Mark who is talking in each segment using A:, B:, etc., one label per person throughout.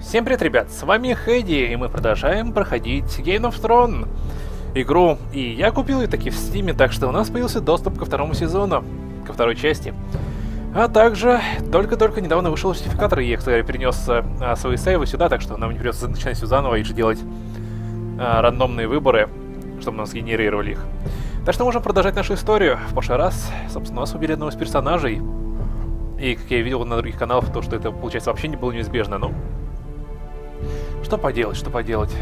A: Всем привет, ребят, с вами Хэдди, и мы продолжаем проходить Game of Thrones игру. И я купил ее таки в Стиме, так что у нас появился доступ ко второму сезону, ко второй части. А также только-только недавно вышел сертификатор, и я, кстати, перенес свои сейвы сюда, так что нам не придется начинать все заново и же делать рандомные выборы, чтобы нам сгенерировали их. Так что можем продолжать нашу историю. В прошлый раз, собственно, нас убили одного из персонажей. И, как я видел на других каналах, то, что это, получается, вообще не было неизбежно, но... Что поделать, что поделать.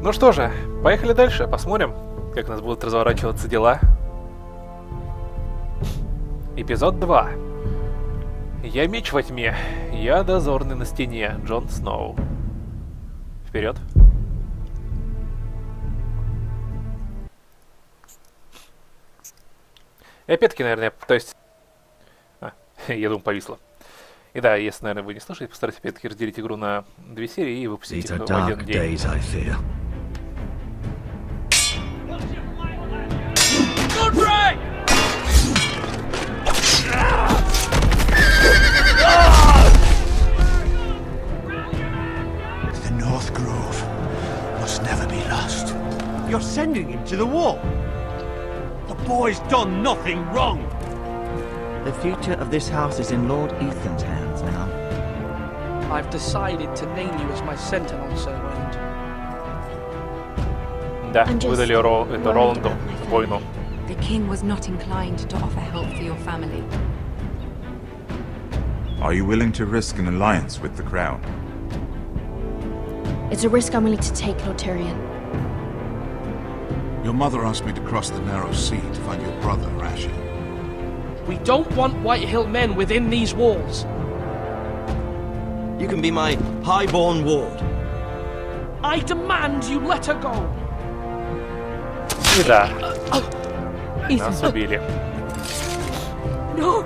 A: Ну что же, поехали дальше, посмотрим, как у нас будут разворачиваться дела. Эпизод 2. Я меч во тьме, я дозорный на стене, Джон Сноу. Вперед. И опять-таки, наверное, то есть... я думаю, повисло. И да, если, наверное, вы не слышали, постарайтесь опять-таки разделить игру на две серии и выпустить их в один день.
B: The North Grove must never be lost. You're sending him to the wall. The boy's done nothing wrong.
C: The future of this house is in Lord Ethan's hands now.
D: I've decided to name you as my sentinel, Sir Wayne.
A: Да, выдали это Роланду, воину.
E: The king was not inclined to offer help for your family.
F: Are you willing to risk an alliance with the crown?
G: It's a risk I'm willing to take, Lord Tyrion.
H: Your mother asked me to cross the narrow sea to find your brother, Rashid.
D: We don't want Whitehill men within these walls.
C: You can be my highborn ward.
D: I demand you let her go.
A: И да, нас убили.
G: No!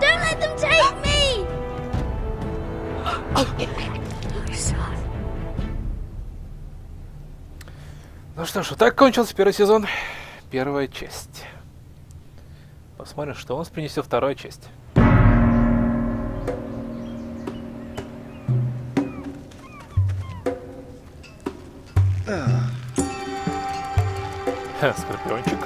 G: Don't let them take me!
A: Ну что ж, вот так кончился первый сезон, первая часть. Посмотрим, что у нас принесет вторая часть. Скорпиончик.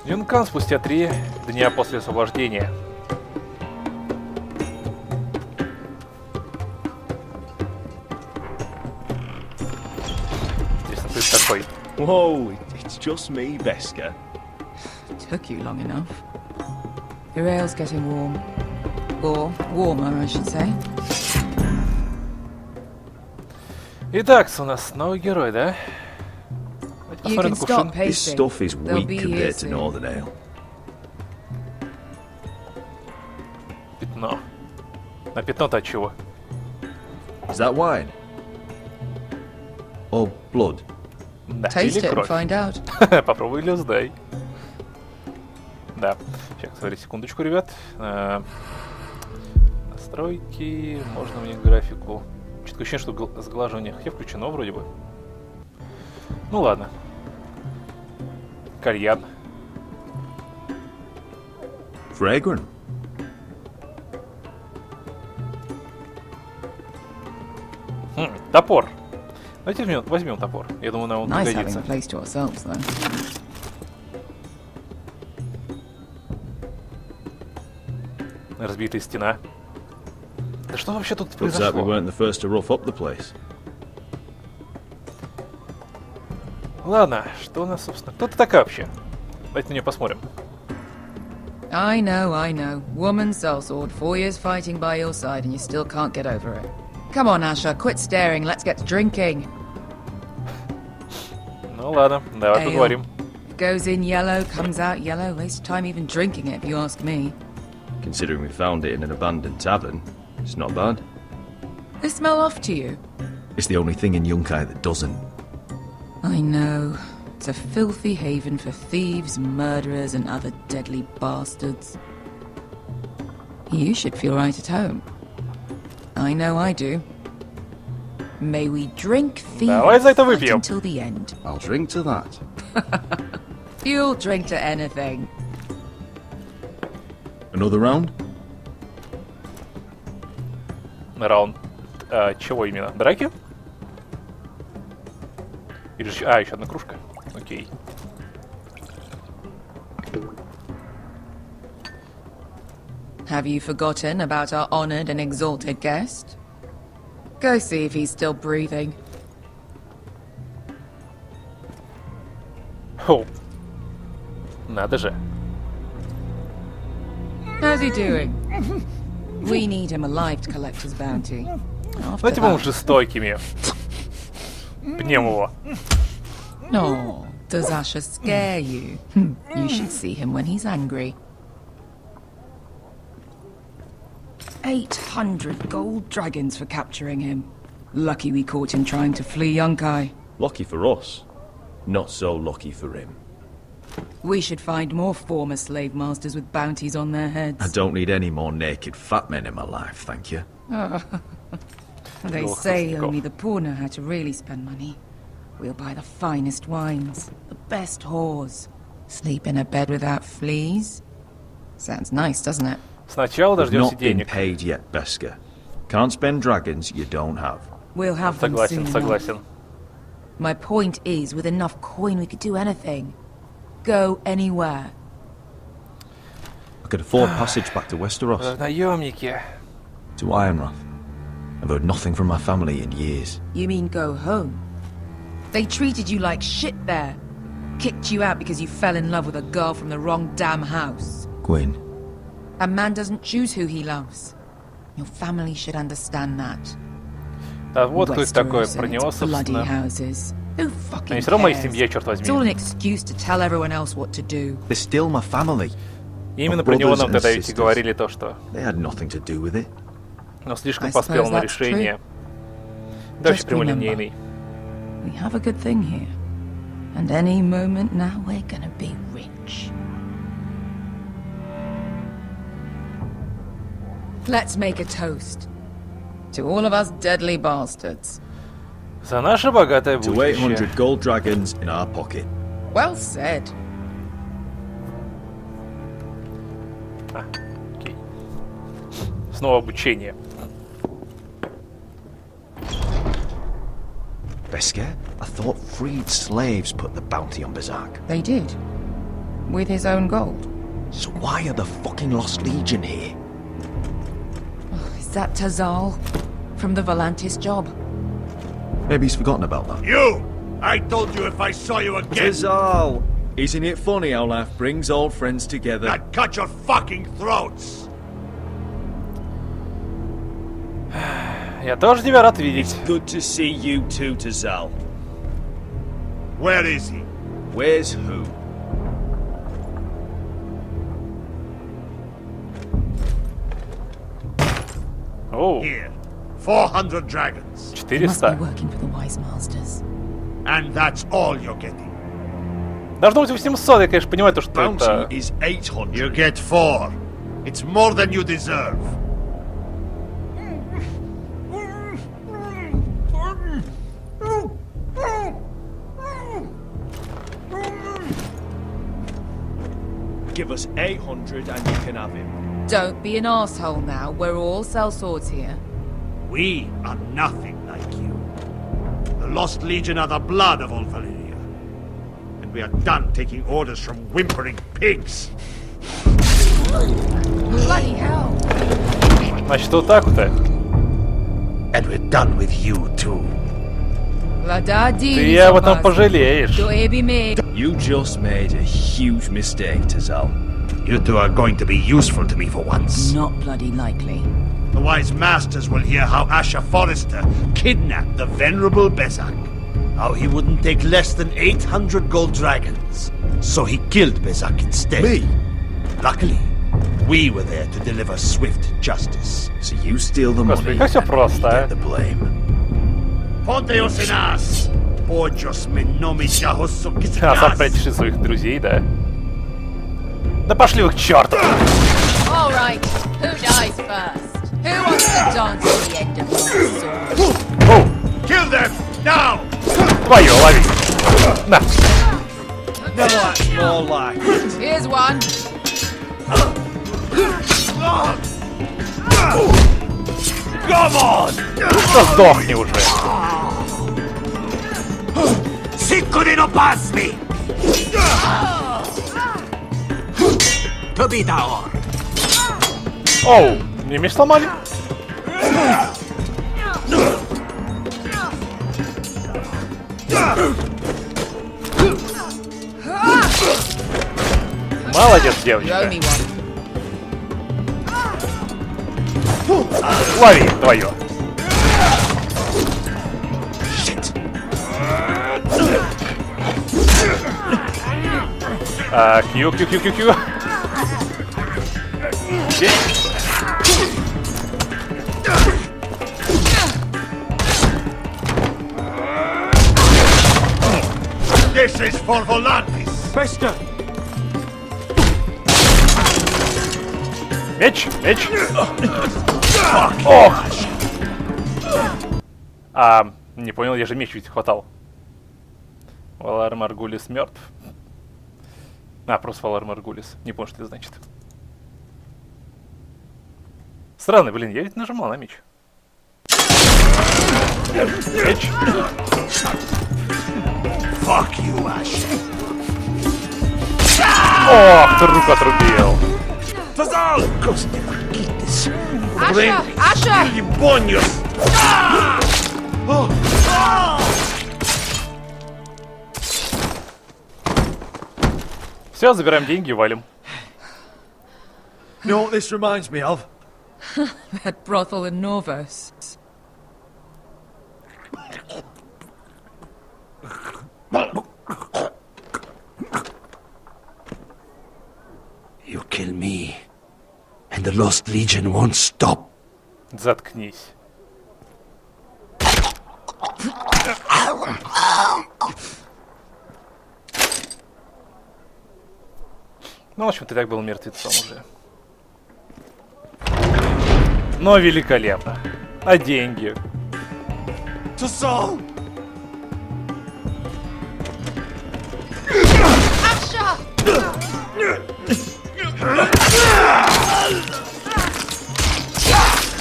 A: Юнкан спустя 3 дня после освобождения. Такой.
I: Whoa, it's just me, Beska.
J: Took you long enough. Your ale's getting warm. Or warmer, I should say.
A: Итак, у нас новый герой, да?
J: You can stop
I: This
J: pacing.
I: stuff is
J: They'll
I: weak
J: be here
I: compared to
J: soon.
I: Northern Ale.
A: Пятно. А пятно-то от чего?
I: Is that wine? Or blood?
A: Да,
J: Taste
A: или
J: it and
A: кровь.
J: find out.
A: Попробуй или сдай. Да. Сейчас, смотри, секундочку, ребят. Настройки. Можно мне графику. Что-то ощущение, что сглаживание хотя включено вроде бы. Ну ладно. Кальян.
I: Fragrant.
A: Топор. Давайте возьмем топор. Я думаю, нам он
J: Nice having
A: пригодится.
J: a place to ourselves, though.
A: Разбитая стена. Да что вообще тут
I: Looks like we
A: произошло?
I: weren't the first to rough up the place.
A: Ладно, что у нас, собственно... Кто ты такая вообще? Давайте на нее посмотрим.
J: I know. Woman sellsword, 4 years fighting by your side, and you still can't get over it. Come on, Asher, quit staring. Let's get to drinking.
A: Ну ладно, давай
J: Ale.
A: поговорим.
J: Goes in yellow, comes out yellow. Waste time even drinking it, if you ask me.
I: Considering we found it in an abandoned tavern, it's not bad.
J: They smell off to you.
I: It's the only thing in Yunkai that doesn't.
J: I know. It's a filthy haven for thieves, murderers, and other deadly bastards. You should feel right at home. I know I do. May we drink, feed,
A: Давай за это
J: fight
A: выпьем.
J: until the end.
I: I'll drink to that.
J: You'll drink to anything.
I: Another round?
A: Раунд. Чего именно? Драки? Или еще... еще одна кружка. Окей.
J: Have you forgotten about our honored and exalted guest? Go see if he's still breathing.
A: О. Надо же.
J: How's he doing? We need him alive to collect his bounty. After
A: Давайте будем
J: that...
A: жестокими. Пнем его.
J: No, does Asher scare you? You should see him when he's angry. 800 gold dragons for capturing him. Lucky we caught him trying to flee Yunkai.
I: Lucky for us. Not so lucky for him.
J: We should find more former slave masters with bounties on their heads.
I: I don't need any more naked fat men in my life, thank you.
J: They say only the poor know how to really spend money. We'll buy the finest wines, the best whores, sleep in a bed without fleas. Sounds nice, doesn't it?
A: Сначала
I: We've
A: дождемся
I: not been
A: денег.
I: paid yet, Beska. Can't spend dragons you don't have.
J: We'll have them
A: Согласен,
J: soon
A: согласен.
J: enough. My point is, with enough coin, we could do anything. Go anywhere.
I: I could afford passage back to Westeros,
A: Наемники.
I: to Ironrath. I've heard nothing from my family in years.
J: You mean go home? They treated you like shit there. Kicked you out because you fell in love with a girl from the wrong damn house.
I: Gwyn,
J: A man doesn't choose who he loves. Your family should understand that.
A: Да вот кто это такой,
J: Westeros
A: про
J: and
A: него,
J: its bloody
A: собственно.
J: houses. Who fucking
A: Они все равно моя
J: cares?
A: семья, черт
J: It's all an
A: возьми.
J: excuse to tell everyone else what to do.
I: they're still my family.
A: Именно про него
I: brothers
A: нам
I: and
A: тогда ведь и
I: sisters.
A: говорили то, что
I: They had nothing to do with it.
A: он слишком
J: I
A: поспел
J: suppose
A: на
J: that's
A: решение. Да, очень
J: Just
A: прямолинейный.
J: We have a good thing here. And any moment now we're gonna be rich. Let's make a toast. To all of us deadly bastards.
A: За наше богатое
I: To
A: будущее.
I: 800 gold dragons in our pocket.
J: Well said.
A: Окей. Снова обучение.
I: Beska, I thought freed slaves put the bounty on Berserk.
J: They did. With his own gold.
I: So why are the fucking Lost Legion here?
J: Is that Tazal? From the Volantis job?
I: Maybe he's forgotten about that.
B: You! I told you if I saw you again,
I: Tizal! Isn't it funny how life brings old friends together?
B: I'd cut your fucking throats!
A: Я тоже тебя рад видеть.
I: Good to see you too, Tizal.
B: Where is he?
I: Where's who?
A: Оу,
B: Here. 400 dragons.
J: He must be
A: 400.
J: working for the Wise Masters.
B: And that's all you're getting.
A: Должно быть 800, я, конечно, понимаю, то, что
I: Bounty
A: это...
I: is 800.
B: You get 4. It's more than you deserve.
I: Give us 800 and you can have him.
J: Don't be an asshole now. We're all sellswords here.
B: We are nothing like you. The Lost Legion are the blood of all Valyria. And we are done taking orders from whimpering pigs.
J: Bloody hell!
A: Значит, вот так вот.
B: And we're done with you too.
A: Ты об этом пожалеешь.
I: You just made a huge mistake, Tizal.
B: You two are going to be useful to me for once.
J: Not bloody likely.
B: The wise masters will hear how Asher Forrester kidnapped the venerable Bezak. How he wouldn't take less than 800 gold dragons. So he killed Bezak instead.
I: Me?
B: Luckily, we were there to deliver swift justice.
I: So you steal the
A: Господи,
I: money
A: как всё
I: and
A: просто,
I: we
A: а?
I: get the blame.
B: Ponteos in us! Pojos menomi
A: А сам прячешь из своих друзей, да? Да пошли вы к черту!
J: All right. Who dies first? Who wants to dance at the end of my sword?
A: Оу!
B: Kill
A: Твою, лови! На!
B: That's more like it.
J: Here's one.
B: Come on!
A: Да сдохни уже!
B: Siccone non passi! Tobitaor!
A: Оу, мне меч сломали? Молодец,
J: You
A: девочка.
J: owe me one.
A: Лови, твое. Кью.
B: This is for Volantis! Bester!
A: Меч. Ох. Не понял, я же меч ведь хватал. Валар Маргулис мертв. Просто Валар Маргулис. Не понял, что это значит. Странно, блин, я ведь нажимал на меч. Меч.
B: Fuck you, Ash!
A: Ох, ты руку отрубил.
B: Fazal! Костикитис!
J: Asher! Asher!
B: Ебоньос!
A: Все, забираем деньги и валим.
B: You know what this reminds me of?
J: That brothel in Novus.
B: You kill me, and the Lost Legion won't stop.
A: Заткнись. Ну, в общем, ты так был мертвецом уже. Но великолепно. А деньги?
B: Tassal!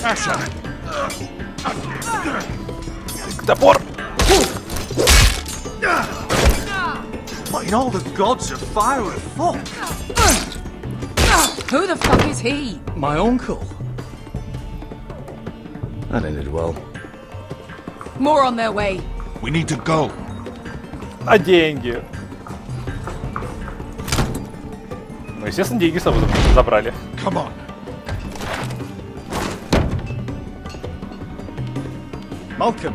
B: Asher!
A: Топор!
B: What in all the gods of fire and fuck?
J: Who the fuck is he?
B: My uncle.
I: That ended well.
J: More on their way.
H: We need to go.
A: А деньги? Ну, естественно, деньги с собой забрали.
B: Come on. Malcolm.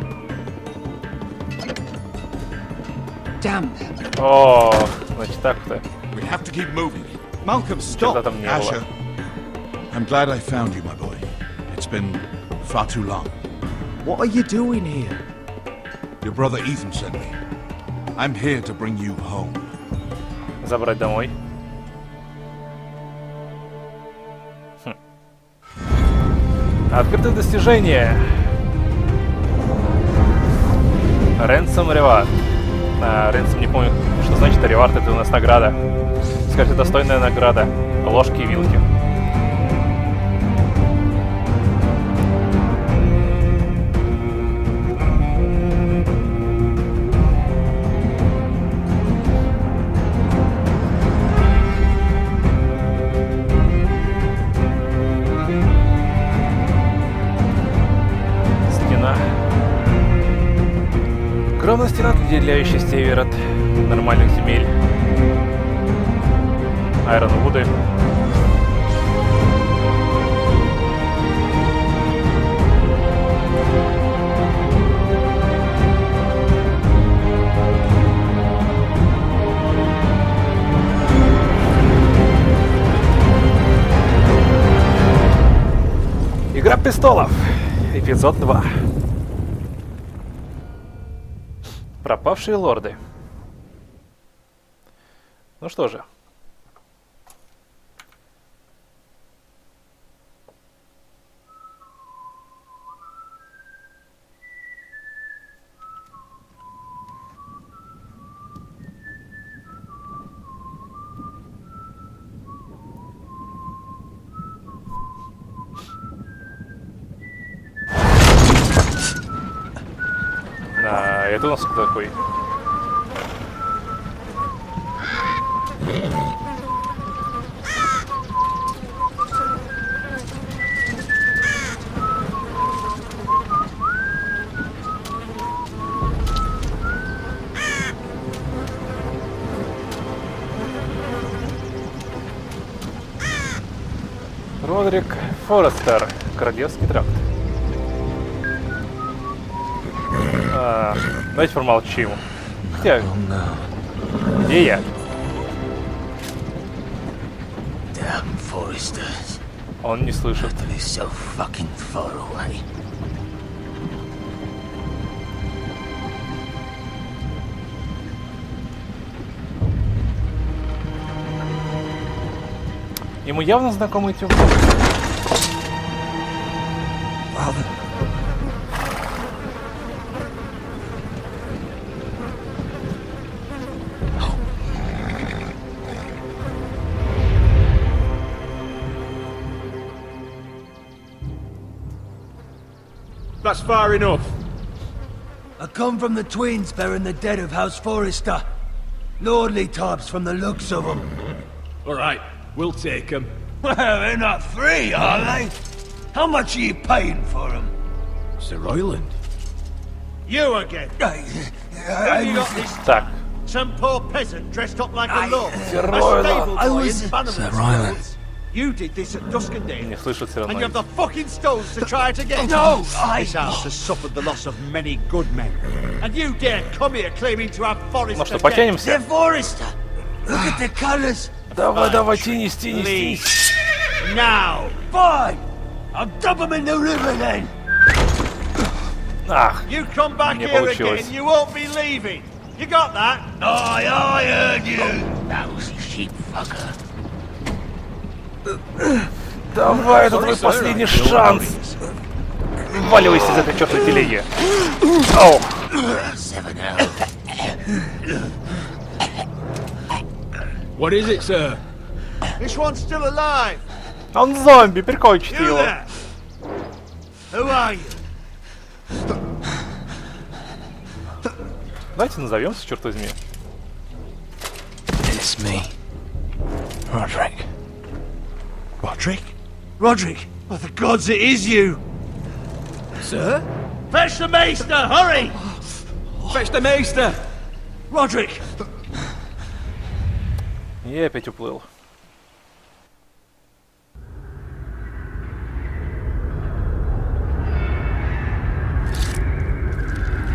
J: Damn.
A: О, значит так-то.
H: We have to keep moving.
B: Malcolm,
A: Что-то
B: stop.
A: там не
H: Asher,
A: было.
H: I'm glad I found you, my boy. It's been far too long.
B: What are you doing here?
H: Your brother Ethan sent me. I'm here to bring you home.
A: Забрать домой. Открытое достижение. Ренсом Ревард. Ренсом не помню, что значит, а Ревард это у нас награда. Скажите, достойная награда. Ложки и вилки. Огромная стена, отделяющая север от нормальных земель. Айронвуды. Игра престолов. Эпизод 2. Пропавшие лорды. Ну что же. Это у нас кто такой? Родрик Форестер, Королевский тракт. Давайте промолчим. Хотя... Где я? Он не слышит. Ему явно знакомый эти углы.
K: That's far enough.
L: I come from the twins bearing the dead of House Forrester. Lordly types from the looks of them.
K: All right, we'll take them.
L: Well, they're not free, are they? How much are you paying for them?
K: Sir Royland.
B: You again. Have you got this?
A: Так.
B: Some poor peasant dressed up like a lord.
A: Sir Royland.
B: I was
I: Sir Royland.
B: You did this at Duskendale.
A: Не слышит все
B: And
A: равно.
B: you have the fucking stones to try it again.
L: No,
B: This house has suffered the loss of many good men. And you dare come here claiming to have Forrester.
A: Ну что, потянемся?
L: They're Forrester. Look at the colours.
A: Давай, давай, тянись, тянись,
B: Please.
A: тянись.
B: Now.
L: Fine. I'll dump them in the river then.
A: Ах,
B: You come back
A: Не
B: here
A: получилось.
B: again, you won't be leaving. You got that?
L: Aye, I heard you. Lousy sheep fucker.
A: давай, это твой последний шанс. Вваливайся из этой чертовой телеги. Оу.
K: What is it, sir?
B: This one's still alive.
A: Он зомби, прикончите
B: You
A: его.
B: there? Who are you?
A: Давайте назовемся, черт возьми.
I: It's me, Roderick.
B: Roderick? Roderick? By the gods, it is you!
K: Sir?
B: Fetch the maester, hurry!
K: Fetch the maester!
B: Roderick!
A: Я опять уплыл.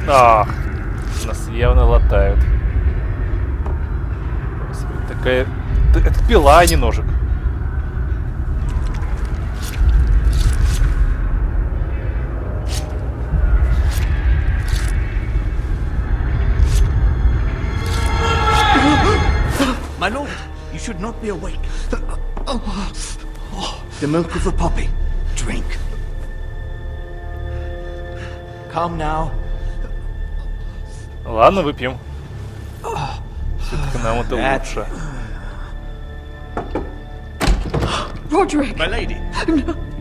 A: Ах, нас явно латают. Господи, такая... Это пила, а не ножик.
C: My lord, you should not be awake. The milk of the poppy. Drink. Come now.
A: Ладно, выпьем. Все-таки нам это лучше.
G: Roderick!
C: My lady.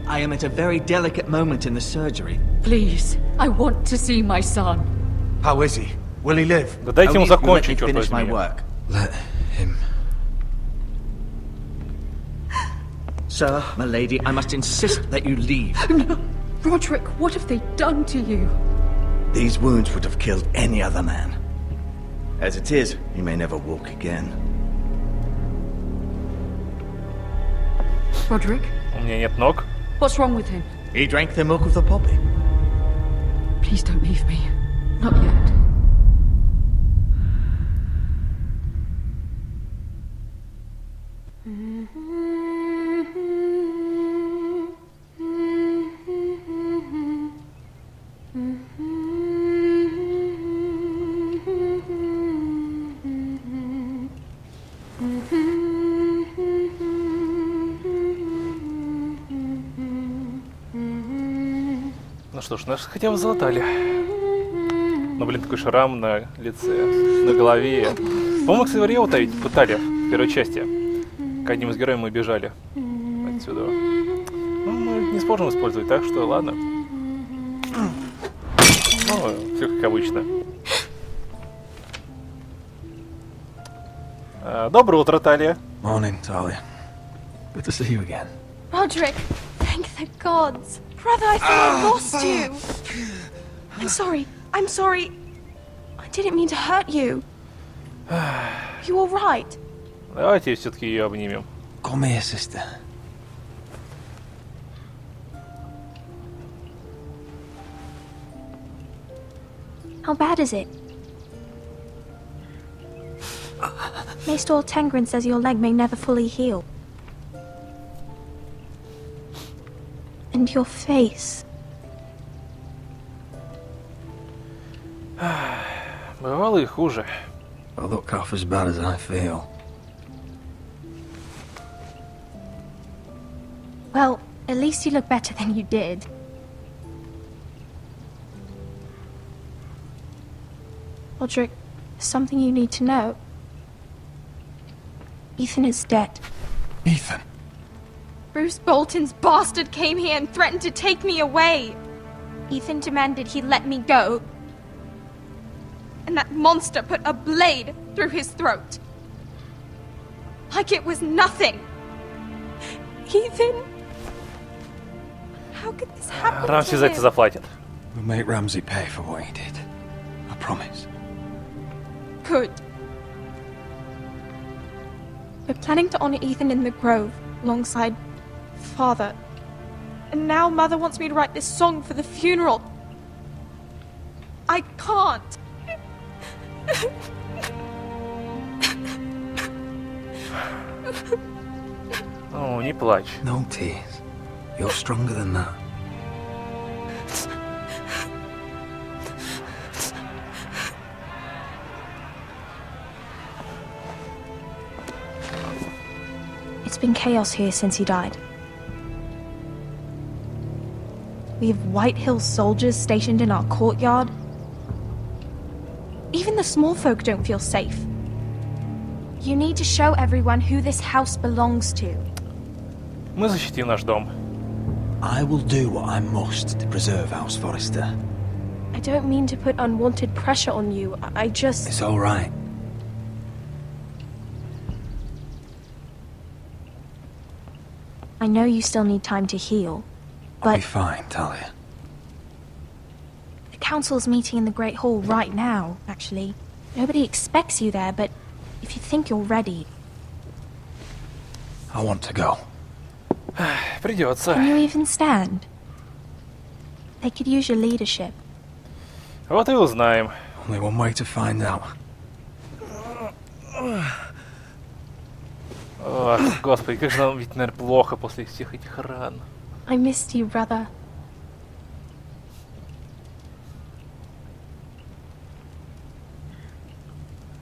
C: I am at a very delicate moment in the surgery.
G: Please, I want to see my son.
L: How is he? Will he live?
A: Да дайте ему
C: Only if you let me
A: закончить, черт
C: finish my
A: возьми.
C: work.
I: Let him.
C: Sir, my lady, I must insist that you leave.
G: No. Roderick, what have they done to you?
C: These wounds would have killed any other man. As it is, he may never walk again.
G: Roderick,
A: У меня нет ног.
G: what's wrong with him?
C: He drank the milk of the poppy.
G: Please don't leave me. Not yet.
A: Ну что ж, нас хотя бы залатали. Ну блин, такой шрам на лице, на голове. По-моему, кстати, его ведь пытали в первой части. К одним из героев мы бежали отсюда. Ну, мы не сможем использовать, так что ладно. Ну, Все как обычно. Доброе утро, Талия.
I: Morning, Talia. Good to see you again.
M: Roderick, thank the gods. Brother, I thought I lost you. I'm sorry. I'm sorry. I didn't mean to hurt you. You all right?
A: Давайте все-таки ее обнимем.
I: Come here, sister.
M: How bad is it? Maester Tengrin says your leg may never fully heal. And your face.
A: Бывало и хуже.
I: I look half as bad as I feel.
M: Well, at least you look better than you did. Roderick, there's something you need to know. Ethan is dead.
I: Ethan?
M: Bruce Bolton's bastard came here and threatened to take me away. Ethan demanded he let me go. And that monster put a blade through his throat. Like it was nothing. Ethan? How could this happen
A: Рамси
M: to
A: за это
M: him?
A: заплатит.
I: We'll make Ramsay pay for what he did. I promise.
M: Good. We're planning to honor Ethan in the grove, alongside Father. And now Mother wants me to write this song for the funeral. I can't.
A: О, не плачь.
I: No tears. You're stronger than that.
M: It's been chaos here since he died. We have White Hill soldiers stationed in our courtyard. Even the small folk don't feel safe. You need to show everyone who this house belongs to.
A: Мы защитим наш дом.
I: I will do what I must to preserve House Forrester.
M: I don't mean to put unwanted pressure on you. I just...
I: It's all right.
M: I know you still need time to heal,
I: I'll
M: but
I: be fine, Talia.
M: the council's meeting in the Great Hall right now, actually. Nobody expects you there, but if you think you're ready...
I: I want to go.
A: Придется.
M: Can you even stand? They could use your leadership.
A: Вот и узнаем.
I: Only one way to find out.
A: Ох, господи, как же нам ведь, наверное, плохо после всех этих ран.
M: I missed you, brother.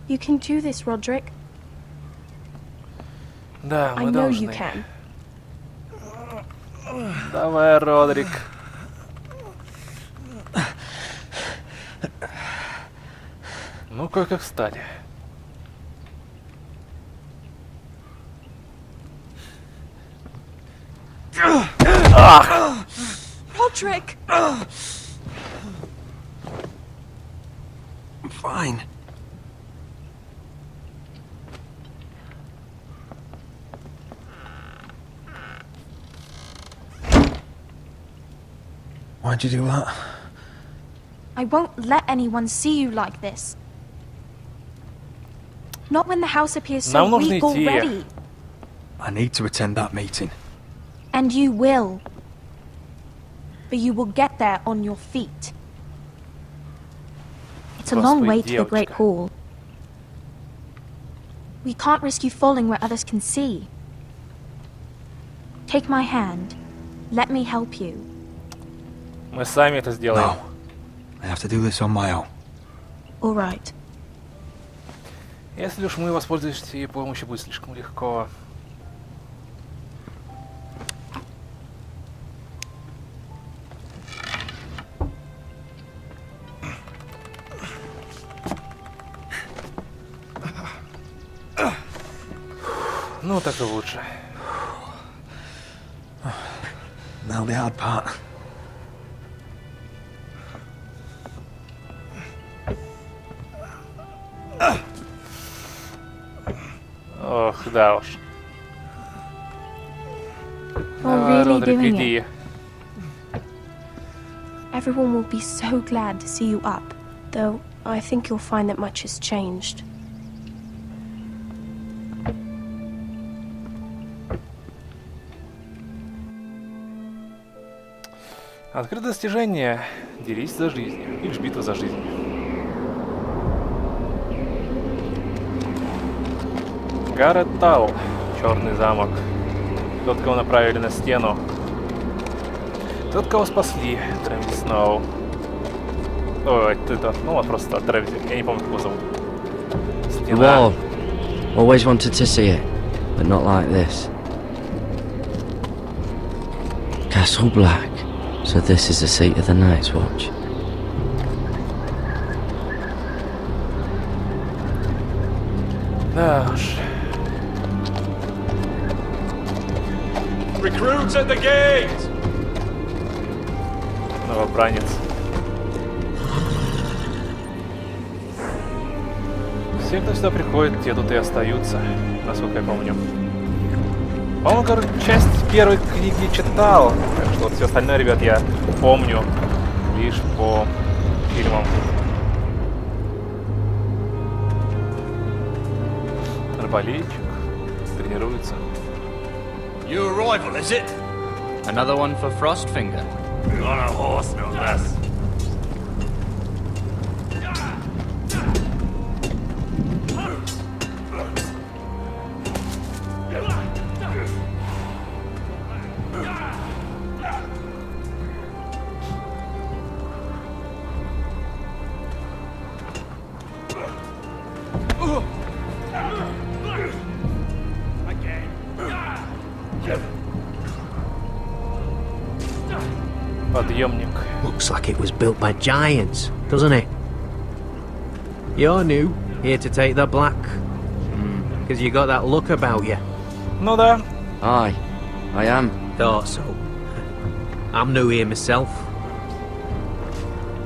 M: You can do this, Roderick.
A: Да,
M: I
A: мы
M: know you
A: должны.
M: can.
A: Давай, Родрик. Ну-ка, как встали. Ах!
M: Roderick!
I: I'm fine. Why'd you do that?
M: I won't let anyone see you like this. Not when the house appears so
A: Нам нужно
M: weak
A: идти.
M: already.
I: I need to attend that meeting.
M: And you will. But you will get there on your feet. It's a long way to the Great Hall. We can't risk you falling where others can see. Take my hand. Let me help you.
A: Мы сами это сделаем.
I: No. I have to do this on my own.
M: All right.
A: Если уж мы воспользуемся ее помощью, будет слишком легко. Ну, так и лучше.
I: Now the hard part.
A: Ох, да уж.
M: You're really
A: Родрик,
M: doing
A: иди.
M: it. Everyone will be so glad to see you up, though I think you'll find that much has changed.
A: Открыто достижение. Делись за жизнью. Или ж битва за жизнь. Гаррет Тал. Черный замок. Тот, кого направили на стену. Тот, кого спасли. Трэвис Сноу. Ой, ты тот. Ну вот просто Трэвис. Я не помню, как его зовут.
N: The
A: Стена.
N: wall. Always wanted to see it, but not like this. Castle Black. So this is the seat of the Night's Watch.
A: Да уж.
K: Recruits at the gate!
A: Новобранец. Все, кто сюда приходит, те тут и остаются, насколько я помню. По-моему, короче, часть первой книги читал, так что вот все остальное, ребят, я помню лишь по фильмам. Арбалетчик тренируется.
B: Your arrival, is it?
O: Another one for Frostfinger.
B: On a horse, no less.
A: Подъемник.
P: Looks like it was built by giants, doesn't it? You're new, here to take the black. Because you got that look about you.
A: Ну да.
N: Aye, I am.
P: Thought so. I'm new here myself.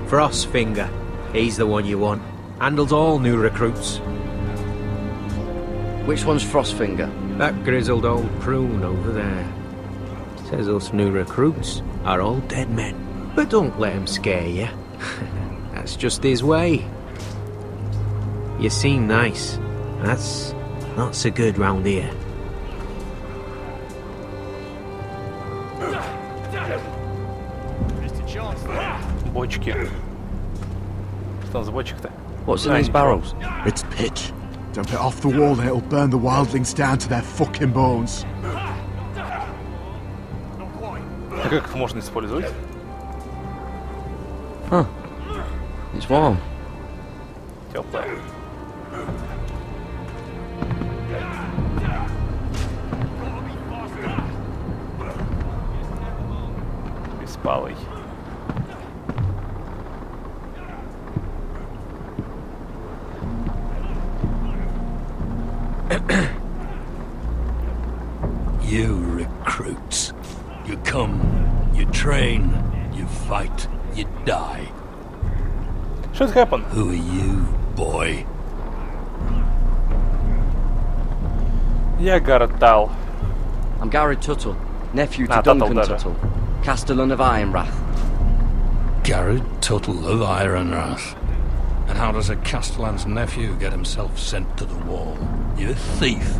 P: Frostfinger, he's the one you want. Handles all new recruits.
N: Which one's Frostfinger?
P: That grizzled old prune over there. Says us new recruits are all dead men. But don't let him scare you. That's just his way. You seem nice. That's not so good round here.
A: Бочки. Что там за бочек-то?
N: What's in these barrels?
Q: It's pitch. Dump it off the wall and it'll burn the wildlings down to their fucking bones.
A: А как их можно использовать?
N: Huh. It's warm.
A: Теплое. Беспалый.
R: You recruits. You come, you train, you fight, you die.
A: What happened?
R: Who are you, boy?
A: Я Гаррет Тал.
N: I'm Garrett Tuttle, nephew to
A: Tuttle
N: Duncan
A: даже.
N: Tuttle, Castellan of Ironrath.
R: Garrett Tuttle of Ironrath. And how does a Castellan's nephew get himself sent to the wall? You're a thief.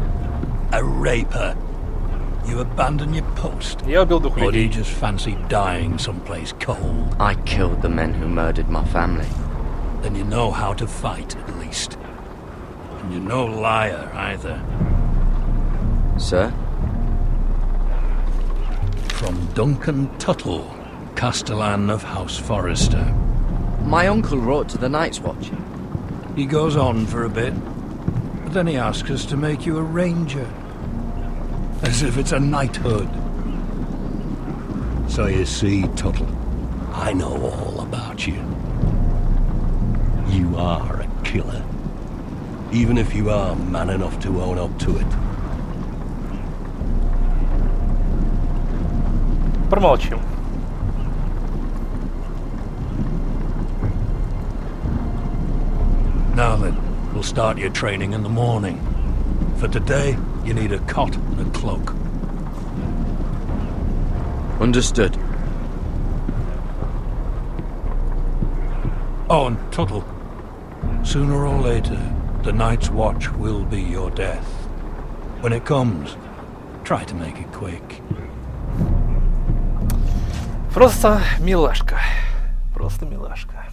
R: A raper. You abandon your post.
A: Я убил двух
R: Or do you
A: людей.
R: just fancy dying someplace cold?
N: I killed the men who murdered my family.
R: Then you know how to fight, at least. And you're no liar, either.
N: Sir?
R: From Duncan Tuttle, Castellan of House Forrester.
N: My uncle wrote to the Night's Watch.
R: He goes on for a bit, but then he asks us to make you a ranger. As if it's a knighthood. So you see, Tuttle, I know all about you. You are a killer. Even if you are man enough to own up to it.
A: Промолчим.
R: Now then, we'll start your training in the morning. For today, You need a cot and a cloak.
I: Understood.
R: Oh, and Tuttle. Sooner or later, the Night's Watch will be your death. When it comes, try to make it quick.
A: Просто милашка. Просто милашка.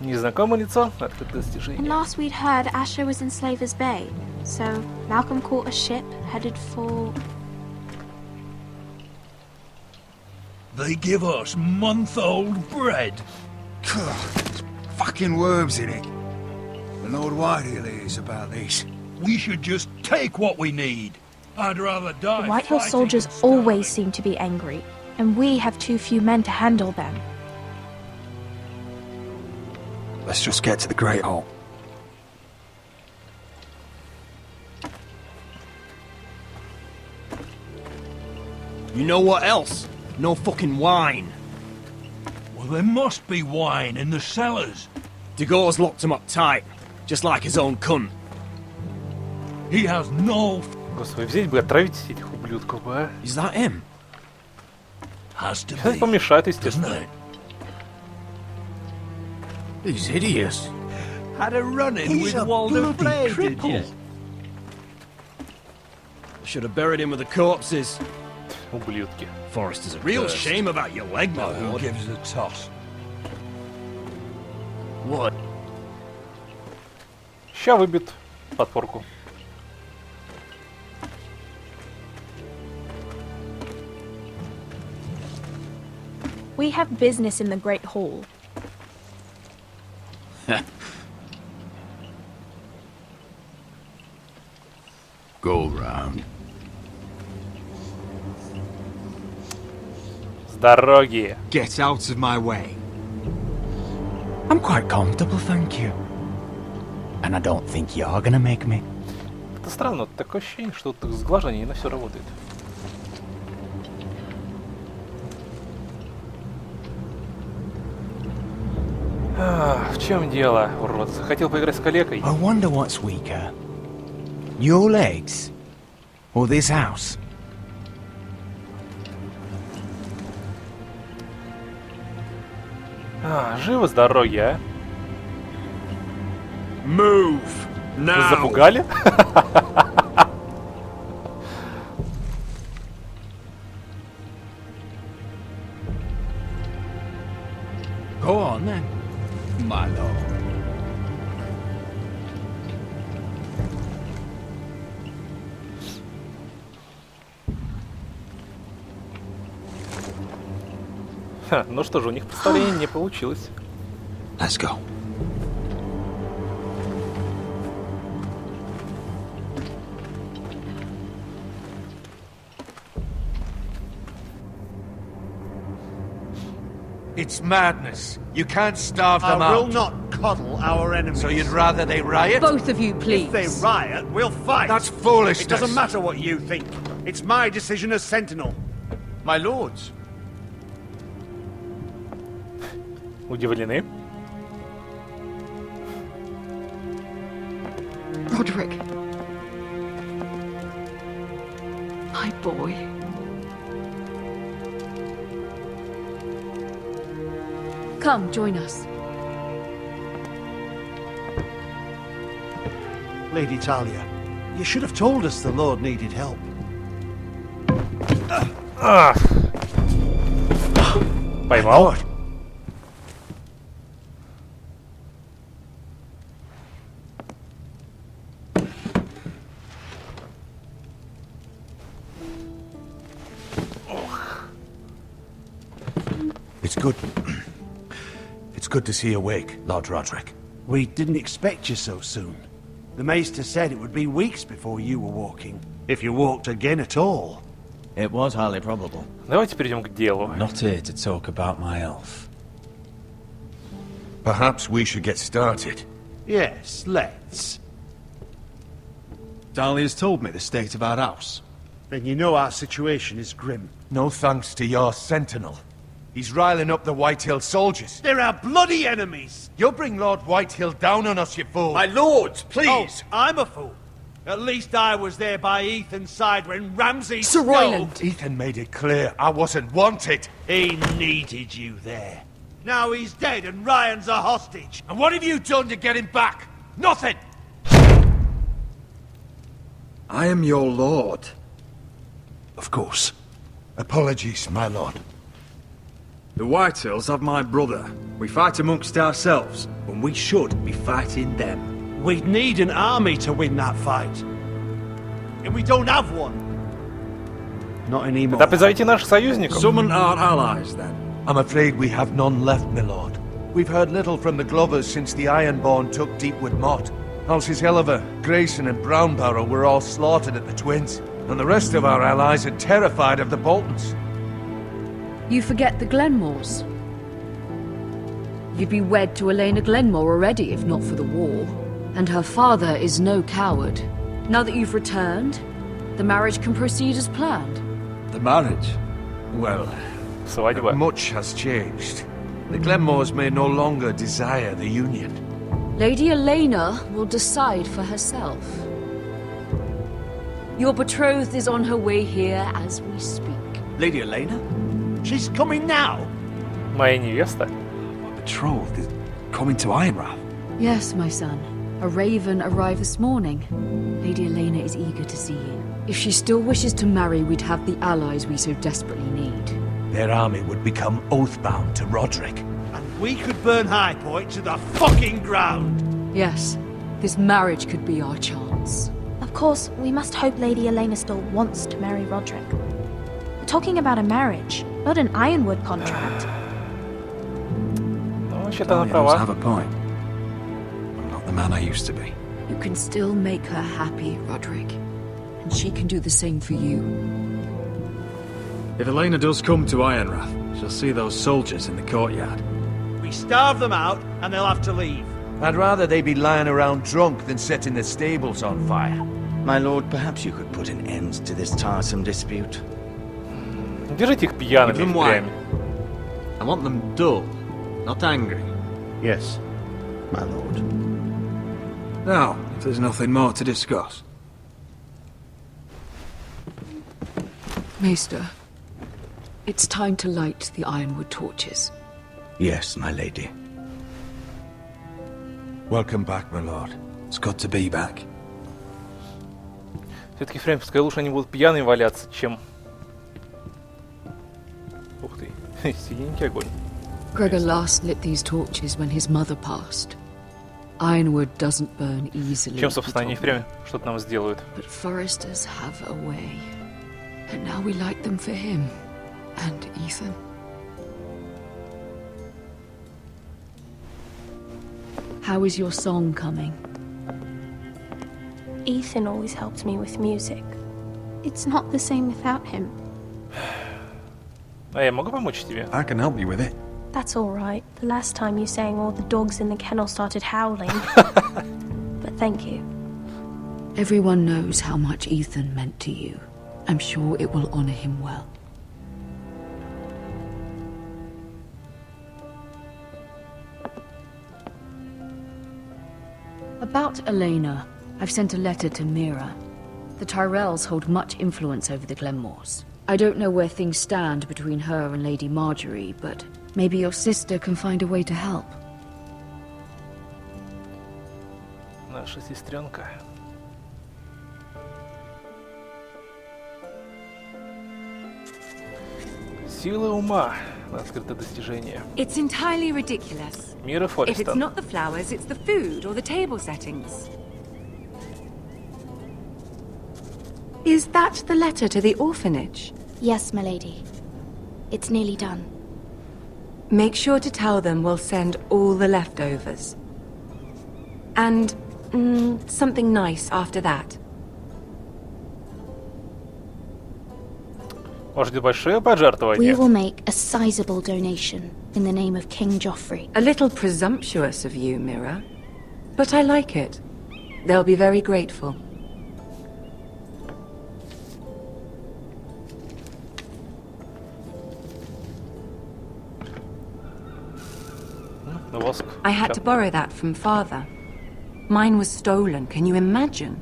A: Незнакомое лицо, открытое
M: And
A: достижение.
M: last we'd heard, Asher was in Slaver's Bay. So Malcolm caught a ship headed for...
R: They give us month-old bread.
L: Fucking worms in it. The Lord Whitehill is about this.
R: We should just take what we need. I'd rather die.
M: The Whitehill
R: fighting
M: soldiers
R: than starving.
M: always seem to be angry, and we have too few men to handle them.
L: Let's just get to the Great Hall.
K: You know what else? No fucking wine.
R: Well, there must be wine in the cellars.
K: Degau's locked him up tight, just like his own cunt.
R: He has no...
A: Господи, взять бы и отравить этих ублюдков бы, а?
K: Is that him?
R: Has to
A: Сейчас
R: be,
A: помешает,
R: doesn't
A: естественно.
R: it?
L: He's hideous.
K: Had a run-in
L: He's
K: with
L: a
K: Walder
L: bloody
K: Frey, did you?
L: cripple.
K: Should have buried him with the corpses.
A: Ублюдки.
K: Forrester's a real shame about your leg, my
R: Oh, who
K: lord.
R: gives a toss?
K: What?
A: Ща выбьет подпорку.
M: We have business in the Great Hall.
H: Go round.
A: С дороги.
L: Get out of my way. I'm quite comfortable, thank you. And I don't think you're gonna make me.
A: Это странно, такое ощущение, что тут сглаживание на все работает. В чем дело, урод? Захотел поиграть с калекой?
L: I wonder what's weaker. Your legs? Or this house?
A: Живо с дороги, а?
K: Move!
A: Вы
K: Now!
A: запугали?
L: Go on then, my lord.
A: Ха, ну что же, у них представление не получилось.
L: Let's go.
B: It's madness. You can't starve them
C: I
B: out.
C: will not coddle our enemies.
B: So you'd rather they riot?
G: Both of you, please.
C: If they riot, we'll fight.
B: That's foolishness.
C: It doesn't matter what you think. It's my decision as Sentinel.
B: My lords.
A: Удивлены?
G: Roderick. My boy. Come, join us.
C: Lady Talia, you should have told us the Lord needed help.
A: Поймал?
B: It's good. It's good to see you awake, Lord Roderick.
C: We didn't expect you so soon. The Maester said it would be weeks before you were walking, if you walked again at all.
I: It was highly probable.
A: Давайте перейдем к делу.
I: Not here to talk about my elf.
B: Perhaps we should get started.
C: Yes, let's.
L: Dahlia's told me the state of our house.
C: Then you know our situation is grim.
B: No thanks to your sentinel. He's riling up the Whitehill soldiers.
C: They're our bloody enemies!
B: You'll bring Lord Whitehill down on us, you fool.
K: My lords, please!
C: Oh, I'm a fool. At least I was there by Ethan's side when Ramsay
G: Sir Royland!
C: Ethan made it clear I wasn't wanted. He needed you there. Now he's dead and Ryan's a hostage. And what have you done to get him back? Nothing!
Q: I am your lord.
H: Of course. Apologies, my lord.
I: The Whitehills have my brother. We fight amongst ourselves, when we should be fighting them.
C: We'd need an army to win that fight. And we don't have one. Not anymore.
A: Это призовите наших союзников.
I: Summon our allies, then.
C: I'm afraid we have none left, my lord. We've heard little from the Glovers since the Ironborn took Deepwood Motte. Halsey's Helliver, Grayson and Brownbarrow were all slaughtered at the Twins, and the rest of our allies are terrified of the Boltons.
G: You forget the Glenmores. You'd be wed to Elena Glenmore already if not for the war. And her father is no coward. Now that you've returned, the marriage can proceed as planned.
I: The marriage? Well,
C: much has changed. The Glenmores may no longer desire the union.
G: Lady Elena will decide for herself. Your betrothed is on her way here as we speak.
I: Lady Elena?
C: She's coming now.
A: Моя невеста?
I: My betrothed is coming to Ironrath.
G: Yes, my son. A raven arrived this morning. Lady Elena is eager to see you. If she still wishes to marry, we'd have the allies we so desperately need.
C: Their army would become oath-bound to Roderick. And we could burn High Point to the fucking ground!
G: Yes, this marriage could be our chance.
M: Of course, we must hope Lady Elena still wants to marry Roderick. We're talking about a marriage, not an Ironwood contract.
I: Talia does have a point. I'm not the man I used to be.
G: You can still make her happy, Roderick. And she can do the same for you.
I: If Elena does come to Ironrath, she'll see those soldiers in the courtyard.
C: We starve them out, and they'll have to leave. I'd rather they be lying around drunk than setting the stables on fire.
S: My lord, perhaps you could put an end to this tiresome dispute.
A: Держите их пьяными
I: Give them wine. I want them dull, not angry.
S: Yes, my lord.
I: Now, if there's nothing more to discuss.
G: Maester, it's time to light the Ironwood torches.
S: Yes, my lady.
H: Welcome back, my lord.
I: It's good to be back.
A: Все-таки Фрэнк, пускай лучше они будут пьяные валяться, чем... Ух ты, синенький огонь.
G: Gregor last lit these torches when his mother passed. Ironwood doesn't burn easily.
A: Чем, собственно, они впрямь что-то нам сделают?
G: But foresters have a way. And now we light them for him. And Ethan. How is your song coming?
M: Ethan always helps me with music. It's not the same without him.
A: А я могу помочь тебе?
I: I can help you with it.
M: That's all right. The last time you sang, all the dogs in the kennel started howling. But thank you.
G: Everyone knows how much Ethan meant to you. I'm sure it will honor him well. About Elena, I've sent a letter to Mira. The Tyrells hold much influence over the Glenmores. I don't know where things stand between her and Lady Marjorie, but maybe your sister can find a way to help.
A: Наша сестренка. Сила ума. Открытое достижение.
E: It's entirely ridiculous.
A: Мира
E: If
A: Форестон.
E: it's not the flowers, it's the food or the table settings. Is that the letter to the orphanage?
M: Yes, my lady. It's nearly done.
E: Make sure to tell them we'll send all the leftovers. And something nice after that.
A: Может, большое пожертвование?
M: We will make a sizable donation in the name of King Joffrey.
E: A little presumptuous of you, Mira. But I like it. They'll be very grateful.
A: Воск.
E: I had to borrow that from Father. Mine was stolen, can you imagine?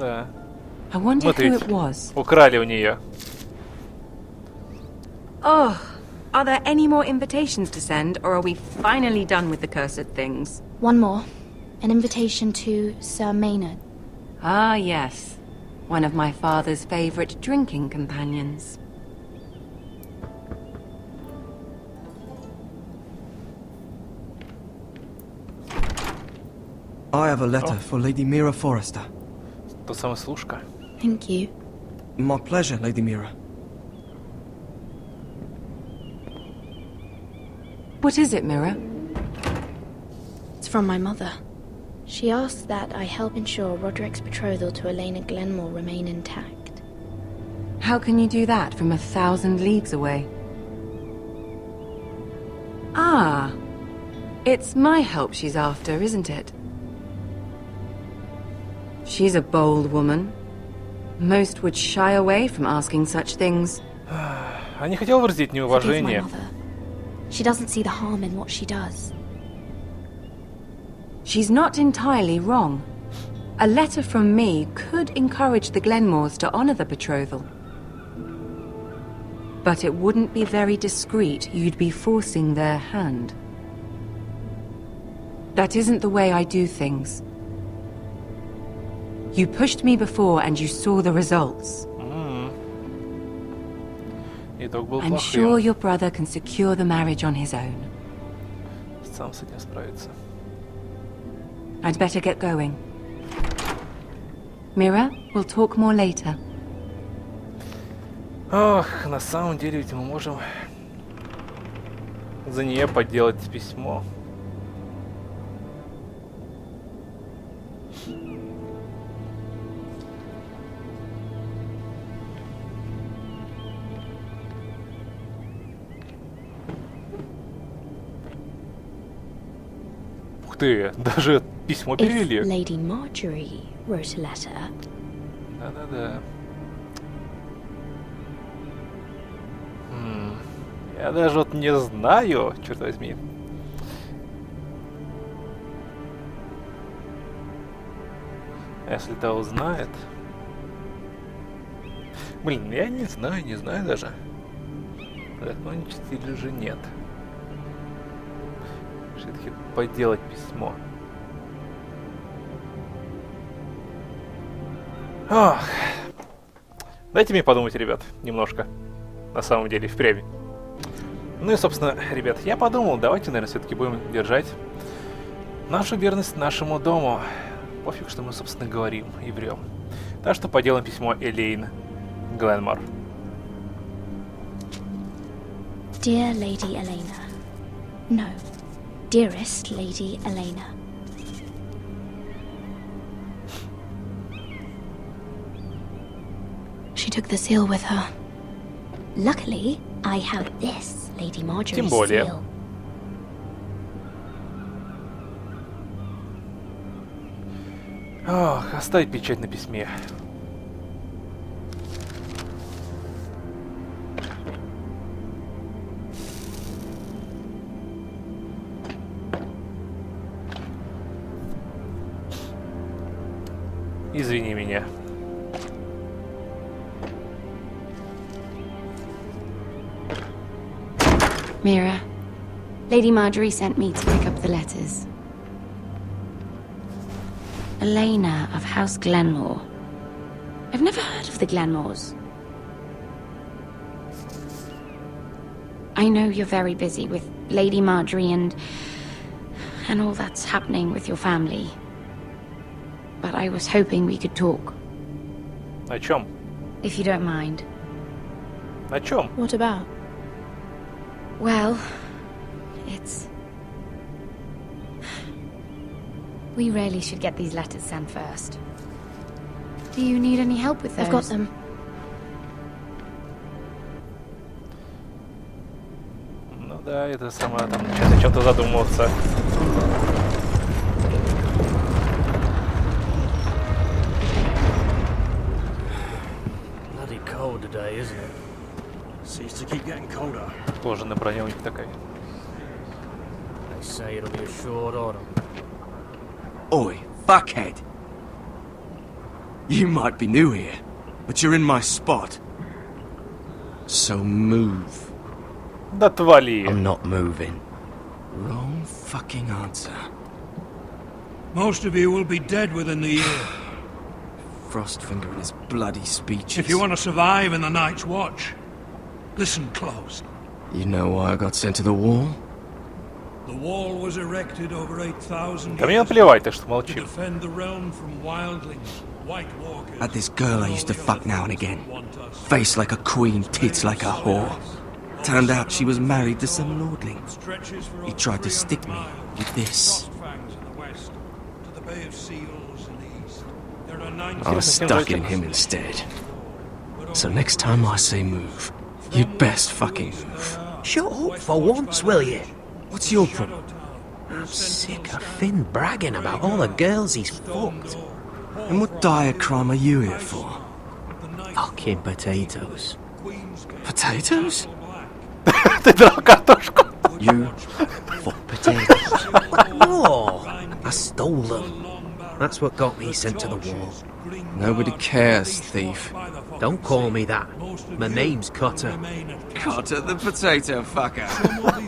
A: Да.
E: I wonder
A: Вот
E: who
A: ведь
E: it was.
A: украли у нее.
E: Oh, are there any more invitations to send, or are we finally done with the cursed things?
T: One more. An invitation to Sir Maynard.
E: Ah, yes. One of my father's favorite drinking companions.
K: I have a letter for Lady Mira Forrester.
A: Тот самый служка.
T: Thank you.
K: My pleasure, Lady Mira.
E: What is it, Mira?
T: It's from my mother. She asks that I help ensure Roderick's betrothal to Elena Glenmore remain intact.
E: How can you do that from 1,000 leagues away? Ah, it's my help she's after, isn't it? She's a bold woman. Most would shy away from asking such things.
A: А не хотел выразить
T: Forgive my
A: неуважение.
T: mother. She doesn't see the harm in what she does.
E: She's not entirely wrong. A letter from me could encourage the Glenmores to honor the betrothal. But it wouldn't be very discreet. You'd be forcing their hand. That isn't the way I do things. You pushed me before and you saw the results.
A: Итог был
E: I'm
A: плохим.
E: sure your brother can secure the marriage on his own.
A: Сам с этим справится.
E: I'd better get going. Mira, we'll talk more later.
A: Ох, на самом деле ведь мы можем за нее подделать письмо. Ух ты, даже письмо
T: If
A: перевели.
T: Lady Marjorie wrote a letter,
A: Да-да-да. Я даже вот не знаю, черт возьми. А если та узнает... Блин, я не знаю даже. Закончить или же нет. Все-таки подделать письмо. Ох. Дайте мне подумать, ребят, немножко. На самом деле, впрямь. Ну и, собственно, ребят, я подумал, давайте, наверное, все-таки будем держать нашу верность нашему дому. Пофиг, что мы, собственно, говорим и врем. Так что поделаем письмо Элейн Гленмор.
T: Dear Lady Elena. No, dearest Lady Elena. She took the seal with her. Luckily, I have this Lady Marjorie's
A: Тем более.
T: seal.
A: Ох, оставить печать на письме. Извини меня.
G: Mira, Lady Marjorie sent me to pick up the letters. Elena of House Glenmore. I've never heard of the Glenmores. I know you're very busy with Lady Marjorie and all that's happening with your family. But I was hoping we could talk.
A: О чем?
G: If you don't mind.
A: О чем?
T: What about?
G: Well, it's... We really should get these letters sent first. Do you need any help with those?
T: I've got them.
A: Ну да, это сама там начинает о чем-то задумываться.
K: Bloody cold today, isn't it? Seems to keep getting colder.
A: Тоже на броне у них такая.
K: They say it'll be a short autumn.
S: Oi, fuckhead!
K: You might be new here, but you're in my spot. So move.
A: Да твали.
K: I'm not moving. Wrong fucking answer.
R: Most of you will be dead within the year.
K: Frostfinger and his bloody speeches.
R: If you want to survive in the Night's Watch, listen close.
K: You know why I got sent to the wall?
R: The wall was erected over 8,000
A: Да мне
R: years
A: наплевать, ты что
R: to
A: молчим.
R: defend the realm from wildlings, white walkers.
K: Had this girl I used to fuck now and again. Face like a queen, tits like a whore. Turned out she was married to some lordling. He tried to stick me with this. I was stuck in him instead. So next time I say move, you'd best fucking move.
P: Shut up for once, will you?
K: What's your problem?
P: I'm sick of Finn bragging about all the girls he's fucked.
K: And what dire crime are you here for?
P: Fucking potatoes.
K: Potatoes?
A: Ты драл картошку.
K: You
P: Fuck potatoes. No, I stole them. That's what got me sent to the wall.
K: Nobody cares, thief.
P: Don't call me that. My name's Cotter.
K: Cotter the potato fucker.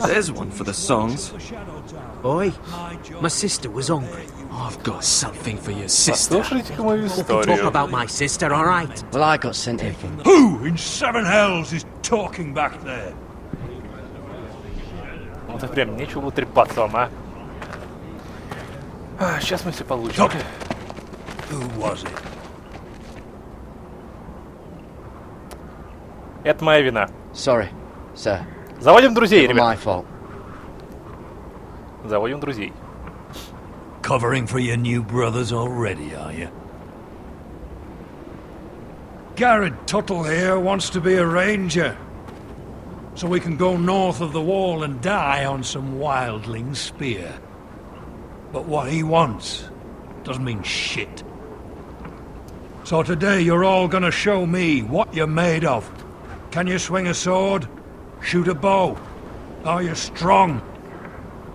K: There's one for the songs.
P: Boy, my sister was hungry.
K: I've got something for your sister.
A: Послушайте-ка мою
P: Don't talk
A: историю.
P: about my sister, alright?
N: Well, I got sent here from...
R: Who in seven hells is talking back there?
A: Вот и прям нечего было трепаться вам, а? Сейчас мы все получим.
R: Who was it?
A: Это моя вина.
N: Sorry, sir.
A: Заводим друзей,
N: Never my
A: ребят.
N: fault.
A: Заводим друзей.
R: Covering for your new brothers already, are you? Garrett Tuttle here wants to be a ranger. So we can go north of the wall and die on some wildling spear. But what he wants doesn't mean shit. So today you're all gonna show me what you're made of. Can you swing a sword? Shoot a bow? Are you strong?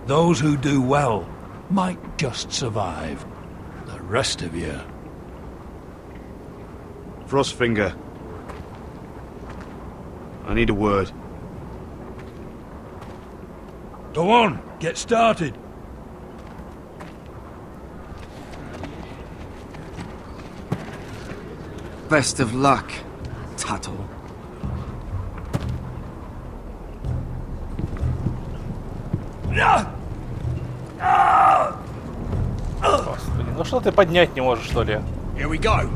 R: Those who do well might just survive. The rest of you...
H: Frostfinger. I need a word.
R: Go on, get started.
K: Best of luck, Tuttle.
A: Господи, ну что ты поднять не можешь, что ли?
K: Here we go.